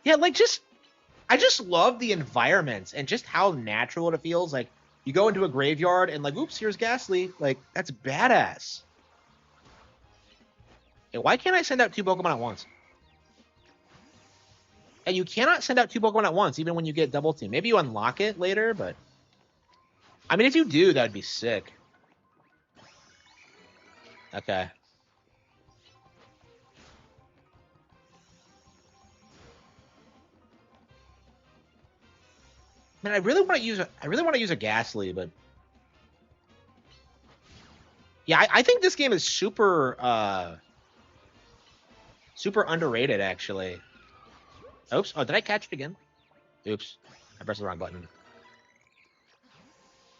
Yeah, like I just love the environments and just how natural it feels. Like you go into a graveyard and like, oops, here's Ghastly. Like that's badass. Yeah, why can't I send out 2 Pokemon at once? And you cannot send out 2 Pokemon at once, even when you get double team. Maybe you unlock it later, but I mean, if you do, that'd be sick. Okay. Man, I really want to use a Ghastly, but yeah, I think this game is super underrated actually. Oops. Oh, did I catch it again? Oops. I pressed the wrong button.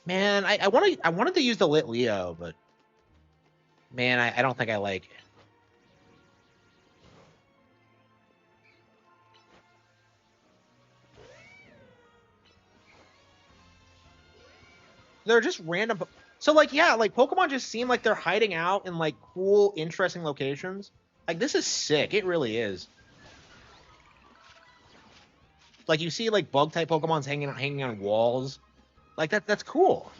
Man, I wanted to use the Lit Leo, but man, I don't think I like it. They're just random. So like, yeah, like Pokemon just seem like they're hiding out in like cool, interesting locations. Like this is sick. It really is. Like you see like bug type Pokemon's hanging on walls. Like that's cool.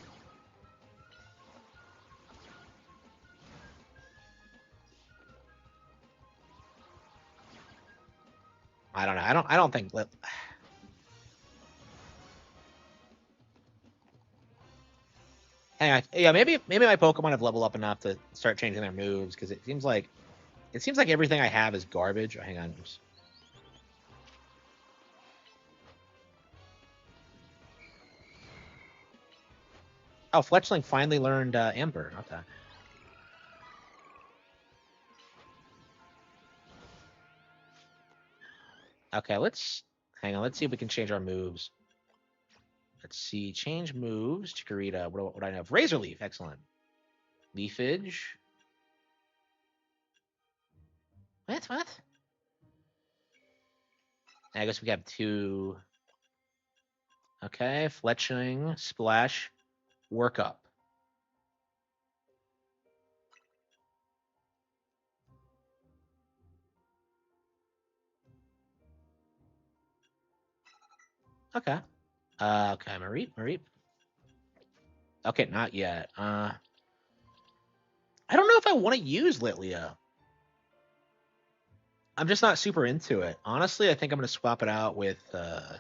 I don't know. I don't think hang on. Yeah, maybe my Pokemon have leveled up enough to start changing their moves because it seems like everything I have is garbage. Oh, hang on. Oh, Fletchling finally learned Ember. Okay. Okay, let's hang on. Let's see if we can change our moves. Let's see. Change moves. Chikorita. What do I have? Razor Leaf. Excellent. Leafage. What? I guess we have 2. Okay. Fletching. Splash. Work up. Okay. Okay. Mareep. Okay, not yet. I don't know if I want to use Litleo. I'm just not super into it. Honestly, I think I'm gonna swap it out with yeah,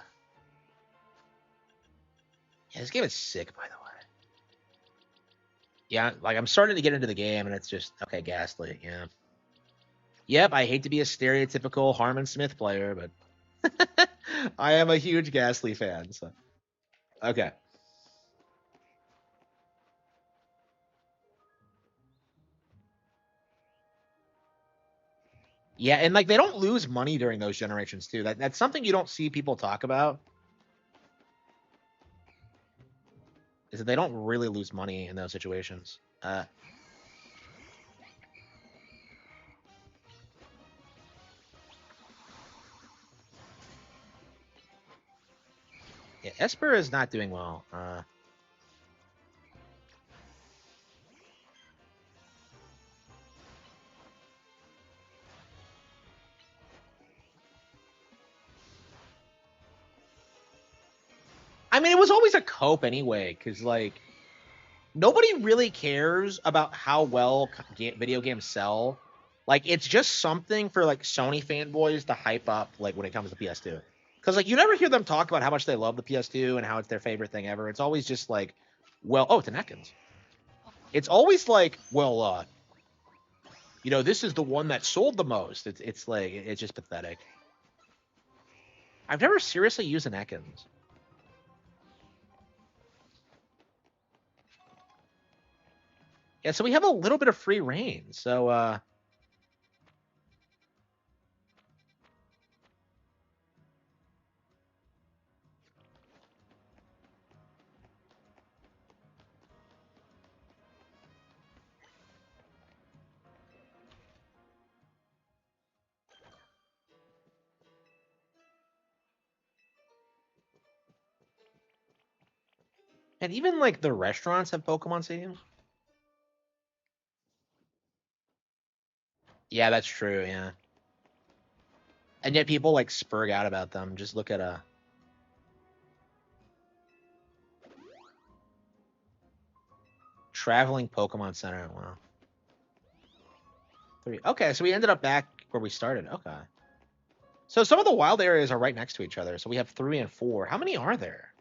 this game is sick, by the way. Yeah, like I'm starting to get into the game and it's just okay, Ghastly, yeah. Yep, I hate to be a stereotypical Harman Smith player, but I am a huge Ghastly fan, so okay. Yeah, and like they don't lose money during those generations too. That's something you don't see people talk about. Is that they don't really lose money in those situations. Yeah, Esper is not doing well. I mean, it was always a cope anyway, because like nobody really cares about how well video games sell. Like, it's just something for like Sony fanboys to hype up, like when it comes to PS2. Because like you never hear them talk about how much they love the PS2 and how it's their favorite thing ever. It's always just like, well, oh, it's an Ekans. It's always like, well, this is the one that sold the most. It's like it's just pathetic. I've never seriously used an Ekans. Yeah, so we have a little bit of free reign. So And even like the restaurants have Pokemon stadiums. Yeah, that's true. Yeah. And yet people like spurg out about them. Just look at a traveling Pokemon Center. Wow. 3. Okay, so we ended up back where we started. Okay. So some of the wild areas are right next to each other. So we have 3 and 4. How many are there?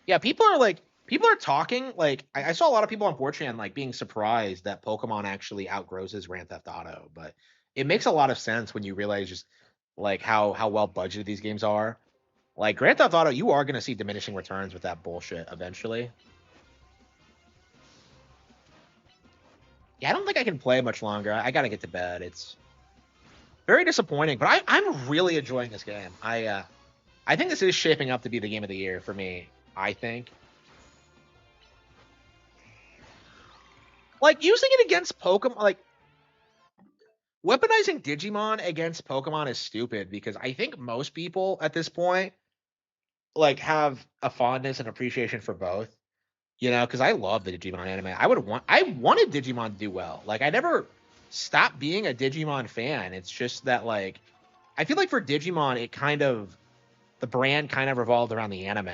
Yeah, people are talking. Like I saw a lot of people on 4chan like being surprised that Pokemon actually outgrows his Grand Theft Auto, but it makes a lot of sense when you realize just like how well budgeted these games are. Like Grand Theft Auto, you are gonna see diminishing returns with that bullshit eventually. Yeah, I don't think I can play much longer. I gotta get to bed. It's very disappointing, but I'm really enjoying this game. I think this is shaping up to be the game of the year for me. I think. Like using it against Pokemon, like weaponizing Digimon against Pokemon is stupid because I think most people at this point like have a fondness and appreciation for both. You know, because I love the Digimon anime. I wanted Digimon to do well. Like I never stopped being a Digimon fan. It's just that like I feel like for Digimon, it kind of the brand kind of revolved around the anime.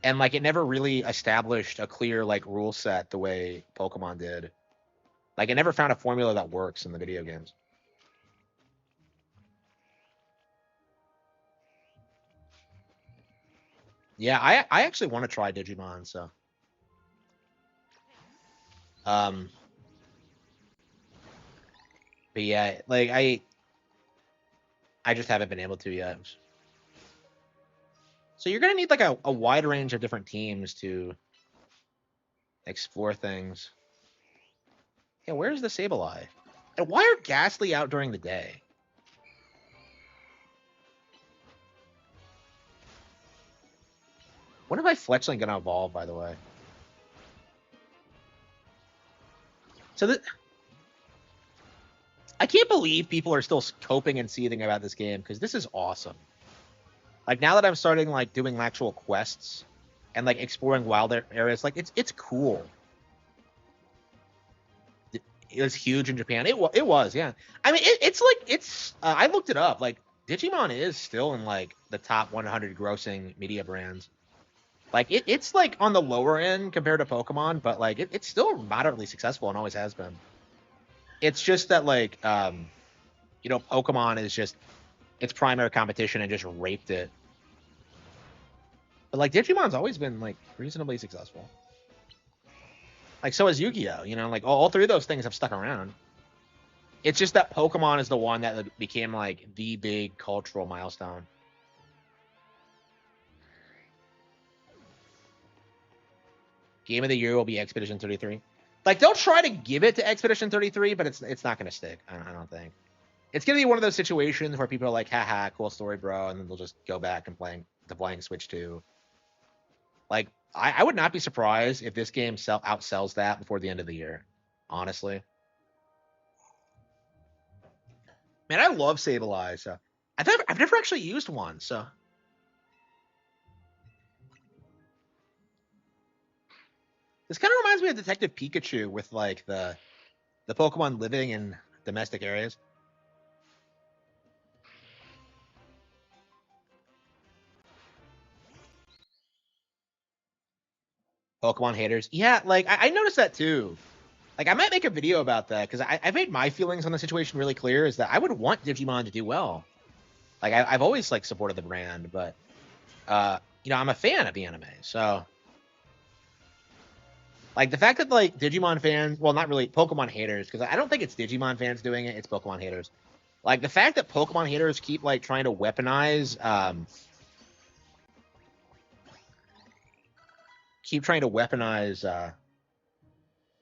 And like it never really established a clear like rule set the way Pokemon did. Like it never found a formula that works in the video games. Yeah, I actually want to try Digimon, so um but yeah, like I just haven't been able to yet. So you're gonna need like a wide range of different teams to explore things. Yeah, where's the Sableye? And why are Ghastly out during the day? When am I Fletchling gonna evolve, by the way? So that I can't believe people are still coping and seething about this game because this is awesome. Like now that I'm starting like doing actual quests and like exploring wild areas, like it's cool. It was huge in Japan. It was, yeah. I mean, it's like I looked it up. Like Digimon is still in like the top 100 grossing media brands. Like it's like on the lower end compared to Pokemon, but like it's still moderately successful and always has been. It's just that like you know, Pokemon is just its primary competition and just raped it. But like Digimon's always been like reasonably successful. Like so is Yu-Gi-Oh. You know, like all 3 of those things have stuck around. It's just that Pokemon is the one that became like the big cultural milestone. Game of the year will be Expedition 33. Like they'll try to give it to Expedition 33, but it's not going to stick. I don't think. It's going to be one of those situations where people are like, haha, cool story, bro, and then they'll just go back and playing Switch 2. Like I would not be surprised if this game outsells that before the end of the year. Honestly. Man, I love Sableye. So I've never actually used one, so this kind of reminds me of Detective Pikachu with like the Pokemon living in domestic areas. Pokemon haters. Yeah, like I noticed that too. Like I might make a video about that because I made my feelings on the situation really clear. Is that I would want Digimon to do well. Like I've always like supported the brand, but you know I'm a fan of the anime, so like the fact that like Digimon fans, well not really Pokemon haters, because I don't think it's Digimon fans doing it, it's Pokemon haters. Like the fact that Pokemon haters keep like trying to weaponize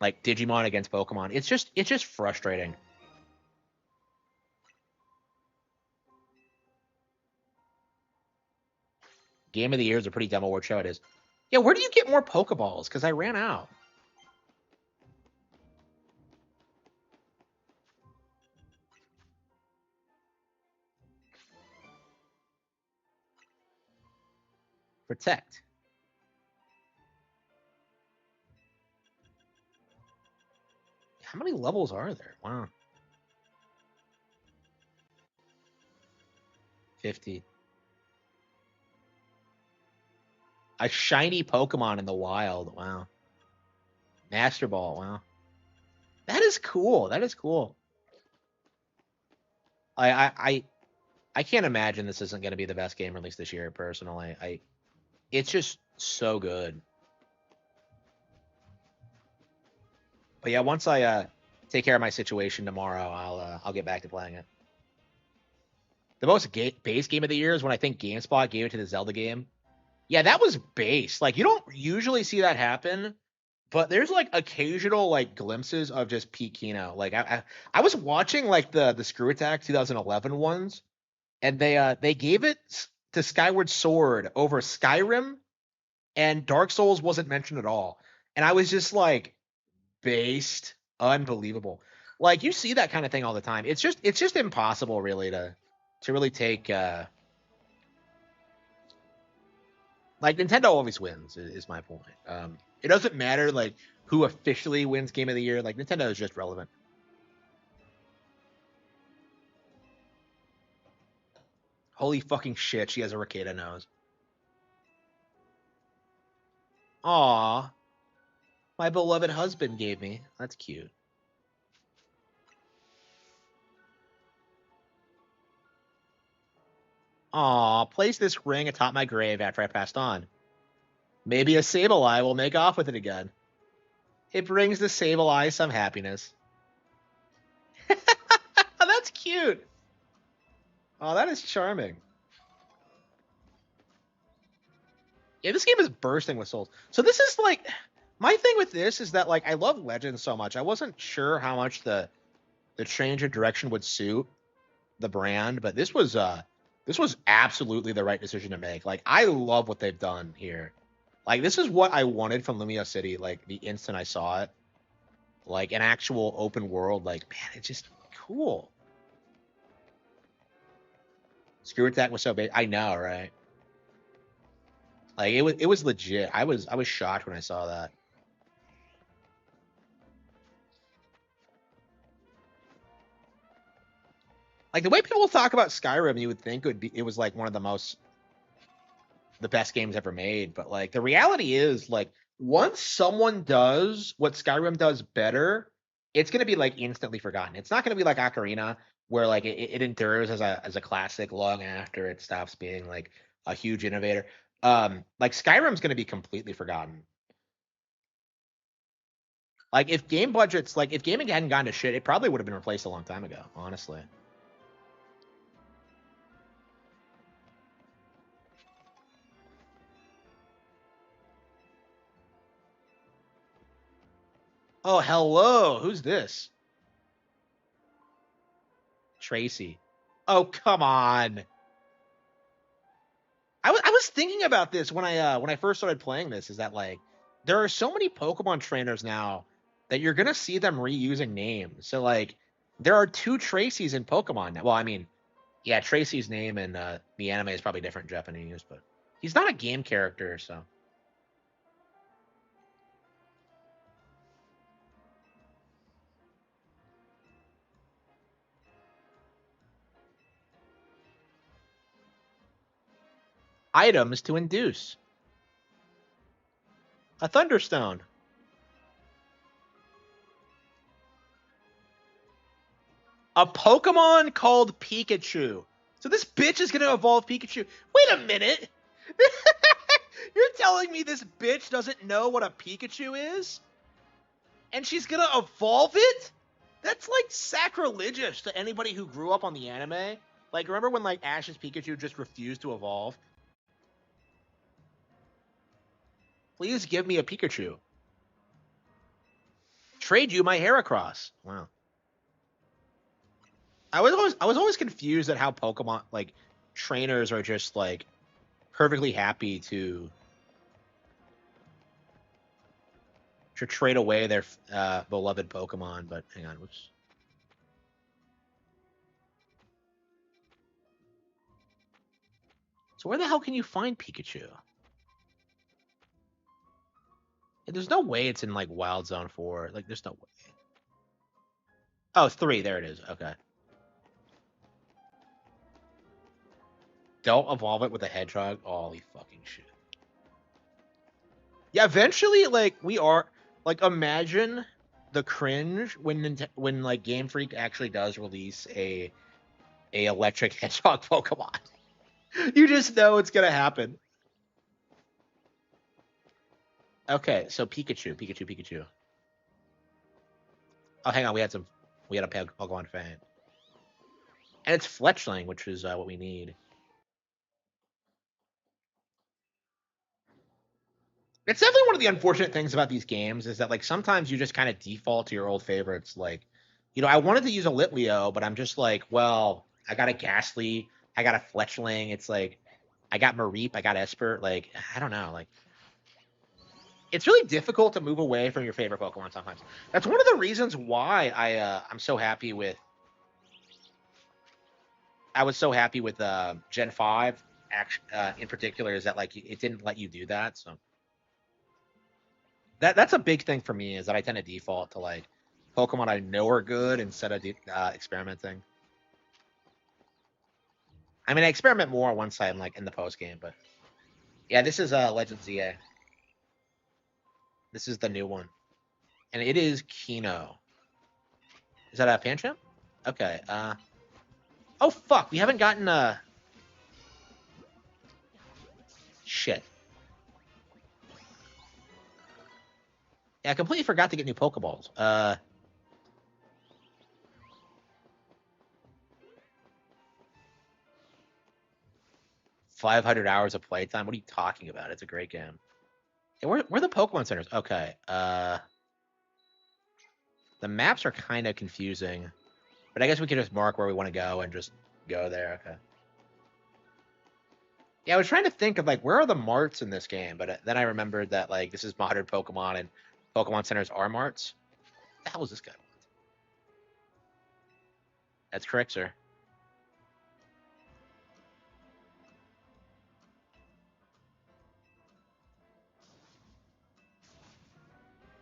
like Digimon against Pokemon. It's just frustrating. Game of the year is a pretty dumb award show. It is. Yeah, where do you get more Pokeballs? Because I ran out. Protect. How many levels are there? Wow. 50. A shiny Pokemon in the wild. Wow. Master Ball. Wow. That is cool. That is cool. I can't imagine this isn't going to be the best game released this year. Personally, it's just so good. But yeah, once I take care of my situation tomorrow, I'll get back to playing it. The most base game of the year is when I think GameSpot gave it to the Zelda game. Yeah, that was base. Like, you don't usually see that happen, but there's like occasional like glimpses of just peak Kino. Like I was watching like the Screw Attack 2011 ones, and they gave it to Skyward Sword over Skyrim, and Dark Souls wasn't mentioned at all. And I was just like, based, unbelievable. Like, you see that kind of thing all the time. It's just impossible really to really take like, Nintendo always wins is my point. It doesn't matter like who officially wins Game of the Year. Like, Nintendo is just relevant. Holy fucking shit, she has a Ricada nose. Aw, my beloved husband gave me. That's cute. Aw, place this ring atop my grave after I passed on. Maybe a Sableye will make off with it again. It brings the Sableye some happiness. That's cute. Oh, that is charming. Yeah, this game is bursting with souls. So this is like, my thing with this is that like I love Legends so much. I wasn't sure how much the change of direction would suit the brand, but this was absolutely the right decision to make. Like, I love what they've done here. Like, this is what I wanted from Lumia City. Like, the instant I saw it, like an actual open world. Like, man, it's just cool. Screw Attack was so big. I know, right? Like, it was legit. I was shocked when I saw that. Like, the way people talk about Skyrim, you would think it was like one of the best games ever made. But like, the reality is, like, once someone does what Skyrim does better, it's gonna be like instantly forgotten. It's not gonna be like Ocarina, where like it endures as a classic long after it stops being like a huge innovator. Like, Skyrim's gonna be completely forgotten. Like, if gaming hadn't gone to shit, it probably would have been replaced a long time ago, honestly. Oh, hello. Who's this? Tracy. Oh, come on. I was thinking about this when I first started playing this, is that like there are so many Pokemon trainers now that you're gonna see them reusing names. So like there are two Tracys in Pokemon now. Well, I mean, yeah, Tracy's name in the anime is probably different in Japanese, but he's not a game character, so. Items to induce. A Thunderstone. A Pokemon called Pikachu. So this bitch is gonna evolve Pikachu. Wait a minute. You're telling me this bitch doesn't know what a Pikachu is? And she's gonna evolve it? That's like sacrilegious to anybody who grew up on the anime. Like, remember when like Ash's Pikachu just refused to evolve? Please give me a Pikachu. Trade you my Heracross. Wow. I was always confused at how Pokemon like trainers are just like perfectly happy to trade away their beloved Pokemon. But hang on, whoops. So where the hell can you find Pikachu? There's no way it's in like Wild Zone 4. Like, there's no way. Oh, 3. There it is. Okay. Don't evolve it with a hedgehog. Holy fucking shit. Yeah, eventually, like, we are like, imagine the cringe when like Game Freak actually does release a electric hedgehog Pokemon. You just know it's gonna happen. Okay, so Pikachu. Oh, hang on, we had a Pokemon fan, and it's Fletchling, which is what we need. It's definitely one of the unfortunate things about these games is that like sometimes you just kind of default to your old favorites. Like, I wanted to use a Litleo, but I'm just like, well, I got a Ghastly, I got a Fletchling. It's like, I got Mareep, I got Esper. Like, I don't know. Like, it's really difficult to move away from your favorite Pokemon sometimes. That's one of the reasons why I'm so happy with. I was so happy with Gen 5 in particular is that like it didn't let you do that. So that's a big thing for me is that I tend to default to like Pokemon I know are good instead of experimenting. I mean, I experiment more once I'm like in the post game, but yeah, this is Legend ZA. This is the new one, and it is Kino. Is that a Pancham? Okay. Oh fuck, we haven't gotten shit. Yeah, I completely forgot to get new Pokeballs. 500 hours of playtime. What are you talking about? It's a great game. Yeah, where are the Pokemon centers? Okay. The maps are kind of confusing, but I guess we can just mark where we want to go and just go there. Okay. Yeah, I was trying to think of like where are the marts in this game, but then I remembered that like this is modern Pokemon and Pokemon centers are marts. What the hell is this guy? That's correct, sir.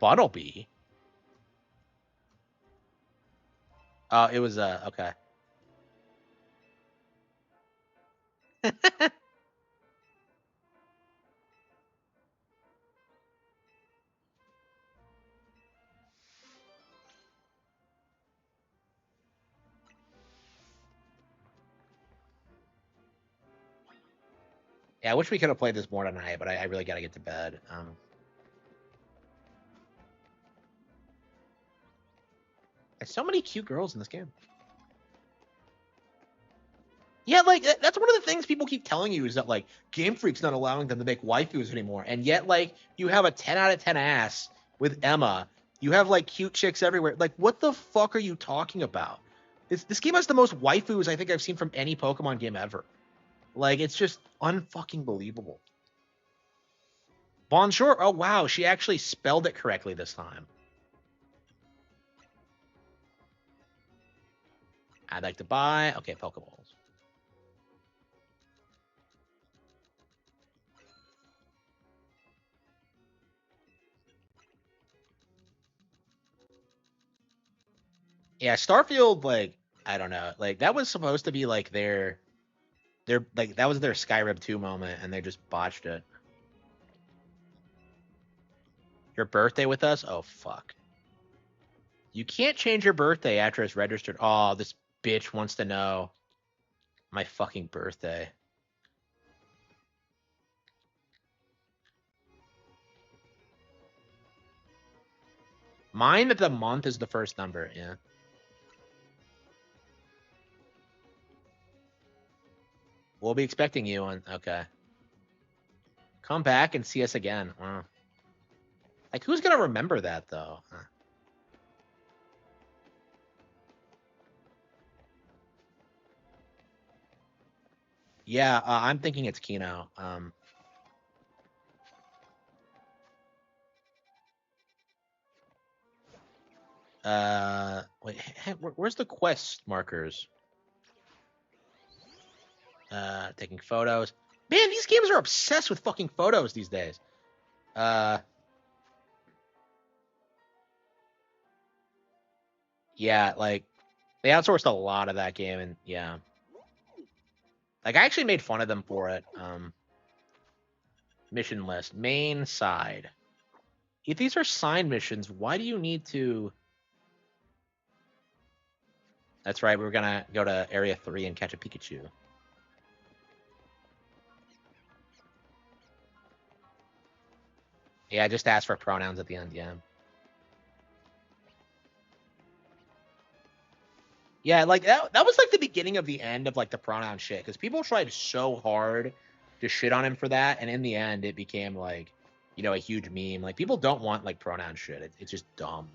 Buttlebee. Oh, it was okay. Yeah, I wish we could have played this more tonight, but I really got to get to bed. There's so many cute girls in this game. Yeah, like that's one of the things people keep telling you is that like Game Freak's not allowing them to make waifus anymore, and yet like you have a 10 out of 10 ass with Emma. You have like cute chicks everywhere. Like, what the fuck are you talking about? This game has the most waifus I think I've seen from any Pokemon game ever. Like, it's just unfucking believable. Bonjour. Oh wow, she actually spelled it correctly this time. I'd like to buy. Okay, Pokeballs. Yeah, Starfield, like, I don't know. Like, that was supposed to be like their like that was their Skyrim 2 moment and they just botched it. Your birthday with us? Oh fuck. You can't change your birthday after it's registered. Oh, this bitch wants to know my fucking birthday. Mine the month is the first number, yeah. We'll be expecting you on okay. Come back and see us again. Wow. Like who's gonna remember that though? Huh. Yeah, I'm thinking it's Kino. Wait, where's the quest markers? Taking photos. Man, these games are obsessed with fucking photos these days. Yeah, like they outsourced a lot of that game, and yeah, like I actually made fun of them for it. Mission list, main side. If these are signed missions, why do you need to? That's right. We were gonna go to Area 3 and catch a Pikachu. Yeah, I just asked for pronouns at the end. Yeah. Yeah, like that was like the beginning of the end of like the pronoun shit, because people tried so hard to shit on him for that, and in the end it became like, you know, a huge meme. Like people don't want like pronoun shit. It's just dumb.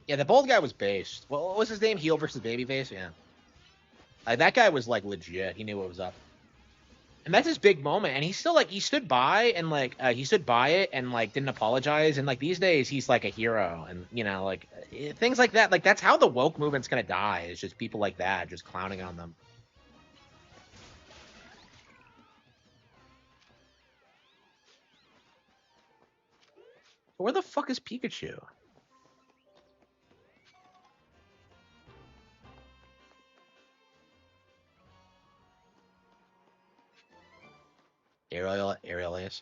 Yeah, the bald guy was based. What was his name? Heel versus Babyface? Yeah. Like that guy was like legit. He knew what was up. And that's his big moment. And he's still like he stood by and like he stood by it and like didn't apologize. And like these days he's like a hero. And you know, like things like that. Like that's how the woke movement's gonna die. It's just people like that just clowning on them. Where the fuck is Pikachu? Aerialius.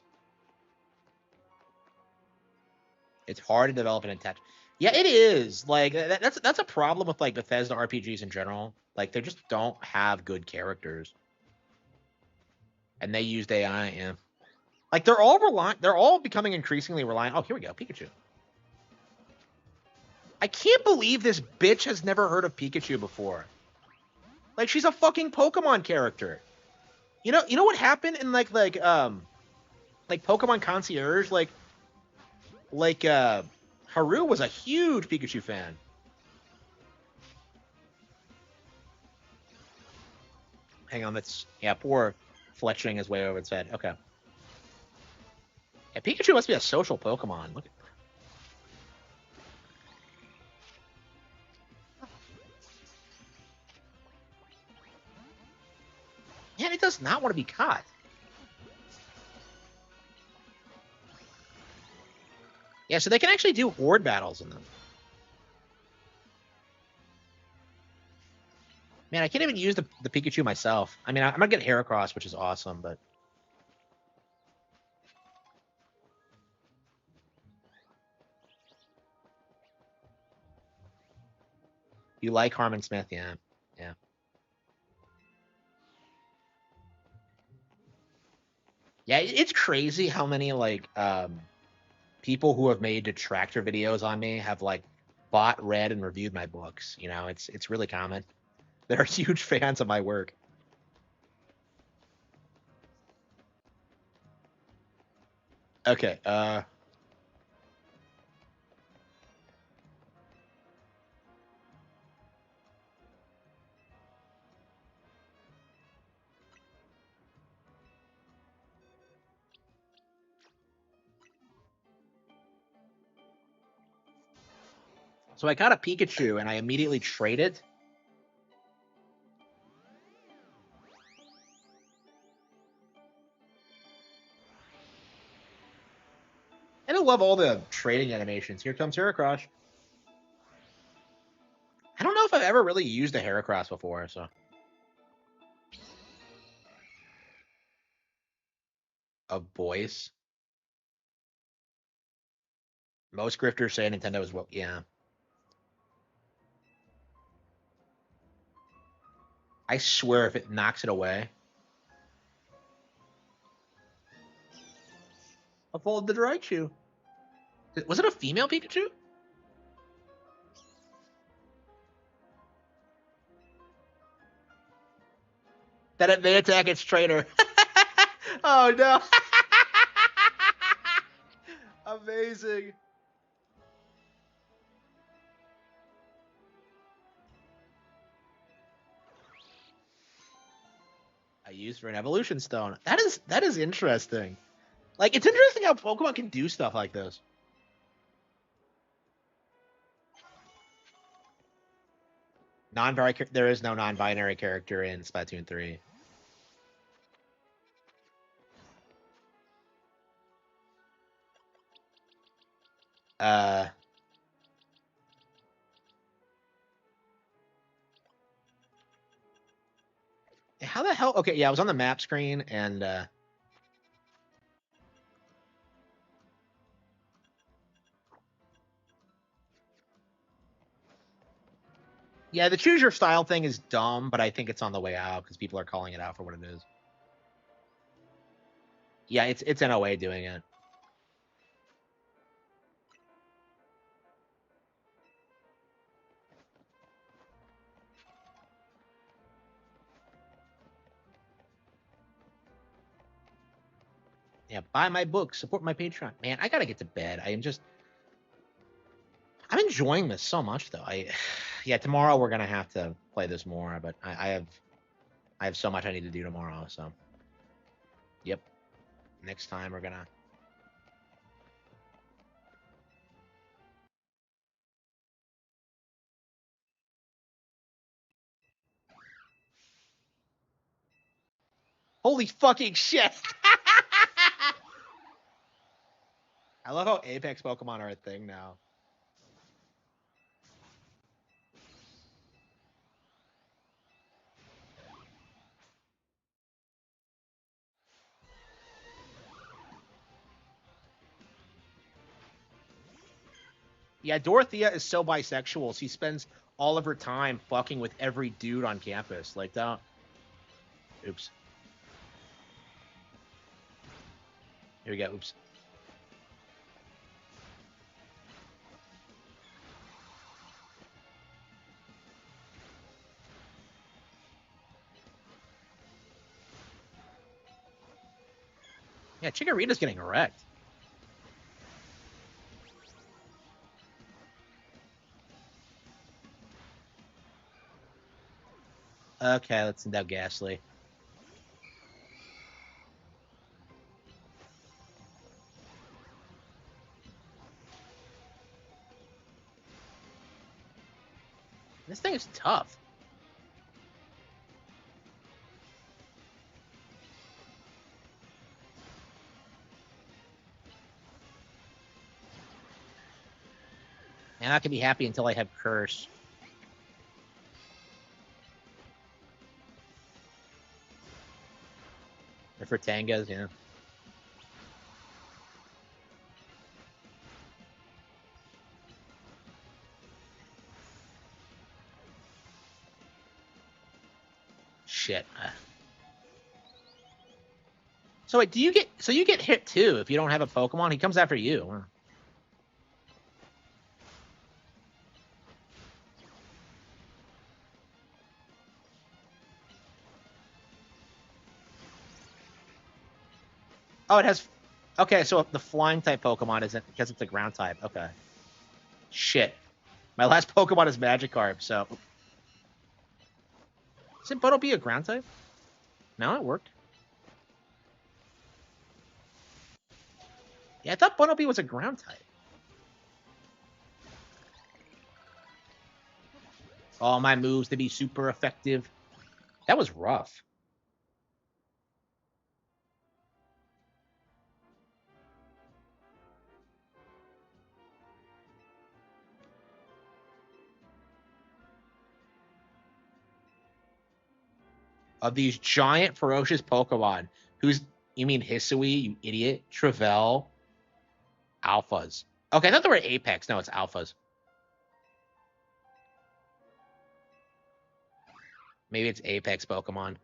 It's hard to develop an attach. Yeah, it is. Like that's a problem with like Bethesda RPGs in general. Like they just don't have good characters, and they used AI. Yeah, like they're all reliant. They're all becoming increasingly reliant. Oh, here we go, Pikachu. I can't believe this bitch has never heard of Pikachu before. Like she's a fucking Pokemon character. You know what happened in like Pokemon Concierge? Haru was a huge Pikachu fan. Hang on, that's yeah, poor Fletching his way over its head. Okay. Yeah, Pikachu must be a social Pokemon. Look at man, it does not want to be caught. Yeah, so they can actually do horde battles in them. Man, I can't even use the Pikachu myself. I mean, I'm gonna get Heracross, which is awesome, but you like Harman Smith, yeah. Yeah. Yeah, it's crazy how many like people who have made detractor videos on me have like bought, read, and reviewed my books. You know, it's really common. They're huge fans of my work. Okay, so I got a Pikachu and I immediately traded. And I love all the trading animations. Here comes Heracross. I don't know if I've ever really used a Heracross before, so. Of voice. Most grifters say Nintendo is well, yeah. I swear if it knocks it away. I followed the Raichu. Was it a female Pikachu? That it may attack its trainer. Oh no. Amazing. I used for an evolution stone. That is interesting. Like it's interesting how Pokemon can do stuff like this. There is no non-binary character in Splatoon 3. How the hell? Okay, yeah, I was on the map screen and yeah, the choose your style thing is dumb, but I think it's on the way out because people are calling it out for what it is. Yeah, it's NOA doing it. Yeah, buy my book, support my Patreon. Man, I gotta get to bed. I'm enjoying this so much though. Yeah, tomorrow we're gonna have to play this more, but I have so much I need to do tomorrow, so yep. Next time we're gonna holy fucking shit. I love how Apex Pokemon are a thing now. Yeah, Dorothea is so bisexual. She spends all of her time fucking with every dude on campus. Like, don't. Oops. Here we go. Oops. Yeah, Chikorita's getting wrecked. Okay, let's send out Ghastly. This thing is tough. And I can be happy until I have Curse. Or for Tangas, yeah. Shit. So wait, you get hit too if you don't have a Pokemon? He comes after you. Oh, it has. Okay, so the flying type Pokemon isn't because it's a ground type. Okay. Shit. My last Pokemon is Magikarp, so. Isn't Bunnelby a ground type? No, it worked. Yeah, I thought Bunnelby was a ground type. All my moves to be super effective. That was rough. Of these giant ferocious Pokemon, you mean Hisui, you idiot? Travell, Alphas. Okay, I thought they were Apex. No, it's Alphas. Maybe it's Apex Pokemon.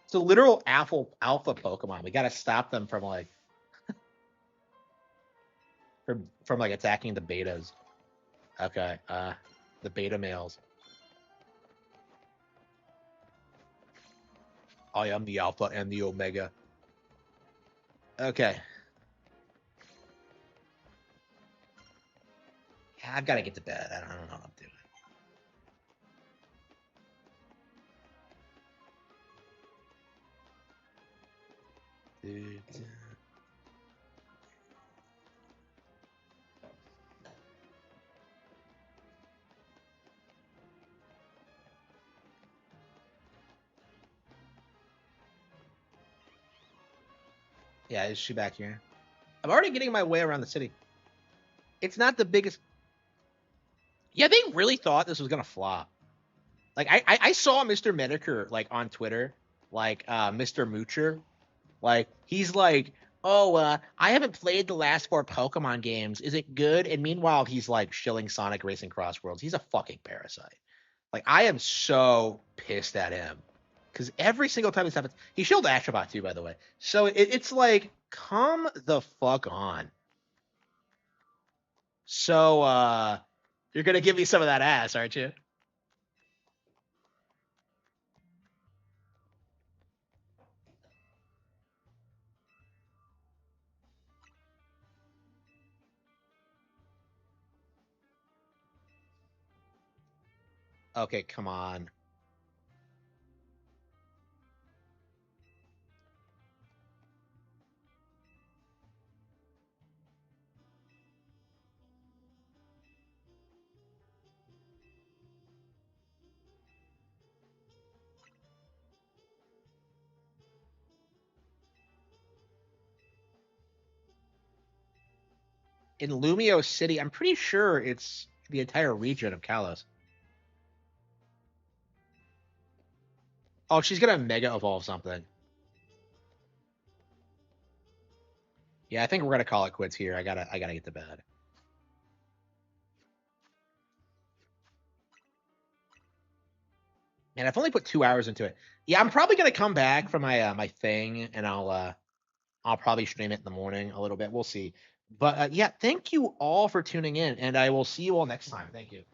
It's a literal alpha Pokemon. We gotta stop them from like from like attacking the betas. Okay, the beta males. I am the alpha and the omega. Okay. I've got to get to bed. I don't know what I'm doing. Dude. Yeah, is she back here? I'm already getting my way around the city. It's not the biggest. Yeah, they really thought this was gonna flop. Like I saw Mr. Medicare like on Twitter, like Mr. Moocher, like he's like, oh, I haven't played the last 4 Pokemon games. Is it good? And meanwhile, he's like shilling Sonic Racing Cross Worlds. He's a fucking parasite. Like I am so pissed at him because every single time this happens, he shilled Astrobot too, by the way. So it's like, come the fuck on. So you're gonna give me some of that ass, aren't you? Okay, come on. In Lumio City, I'm pretty sure it's the entire region of Kalos. Oh, she's gonna Mega Evolve something. Yeah, I think we're gonna call it quits here. I gotta get to bed. And I've only put 2 hours into it. Yeah, I'm probably gonna come back from my my thing, and I'll probably stream it in the morning a little bit. We'll see. But yeah, thank you all for tuning in, and I will see you all next time. Thank you.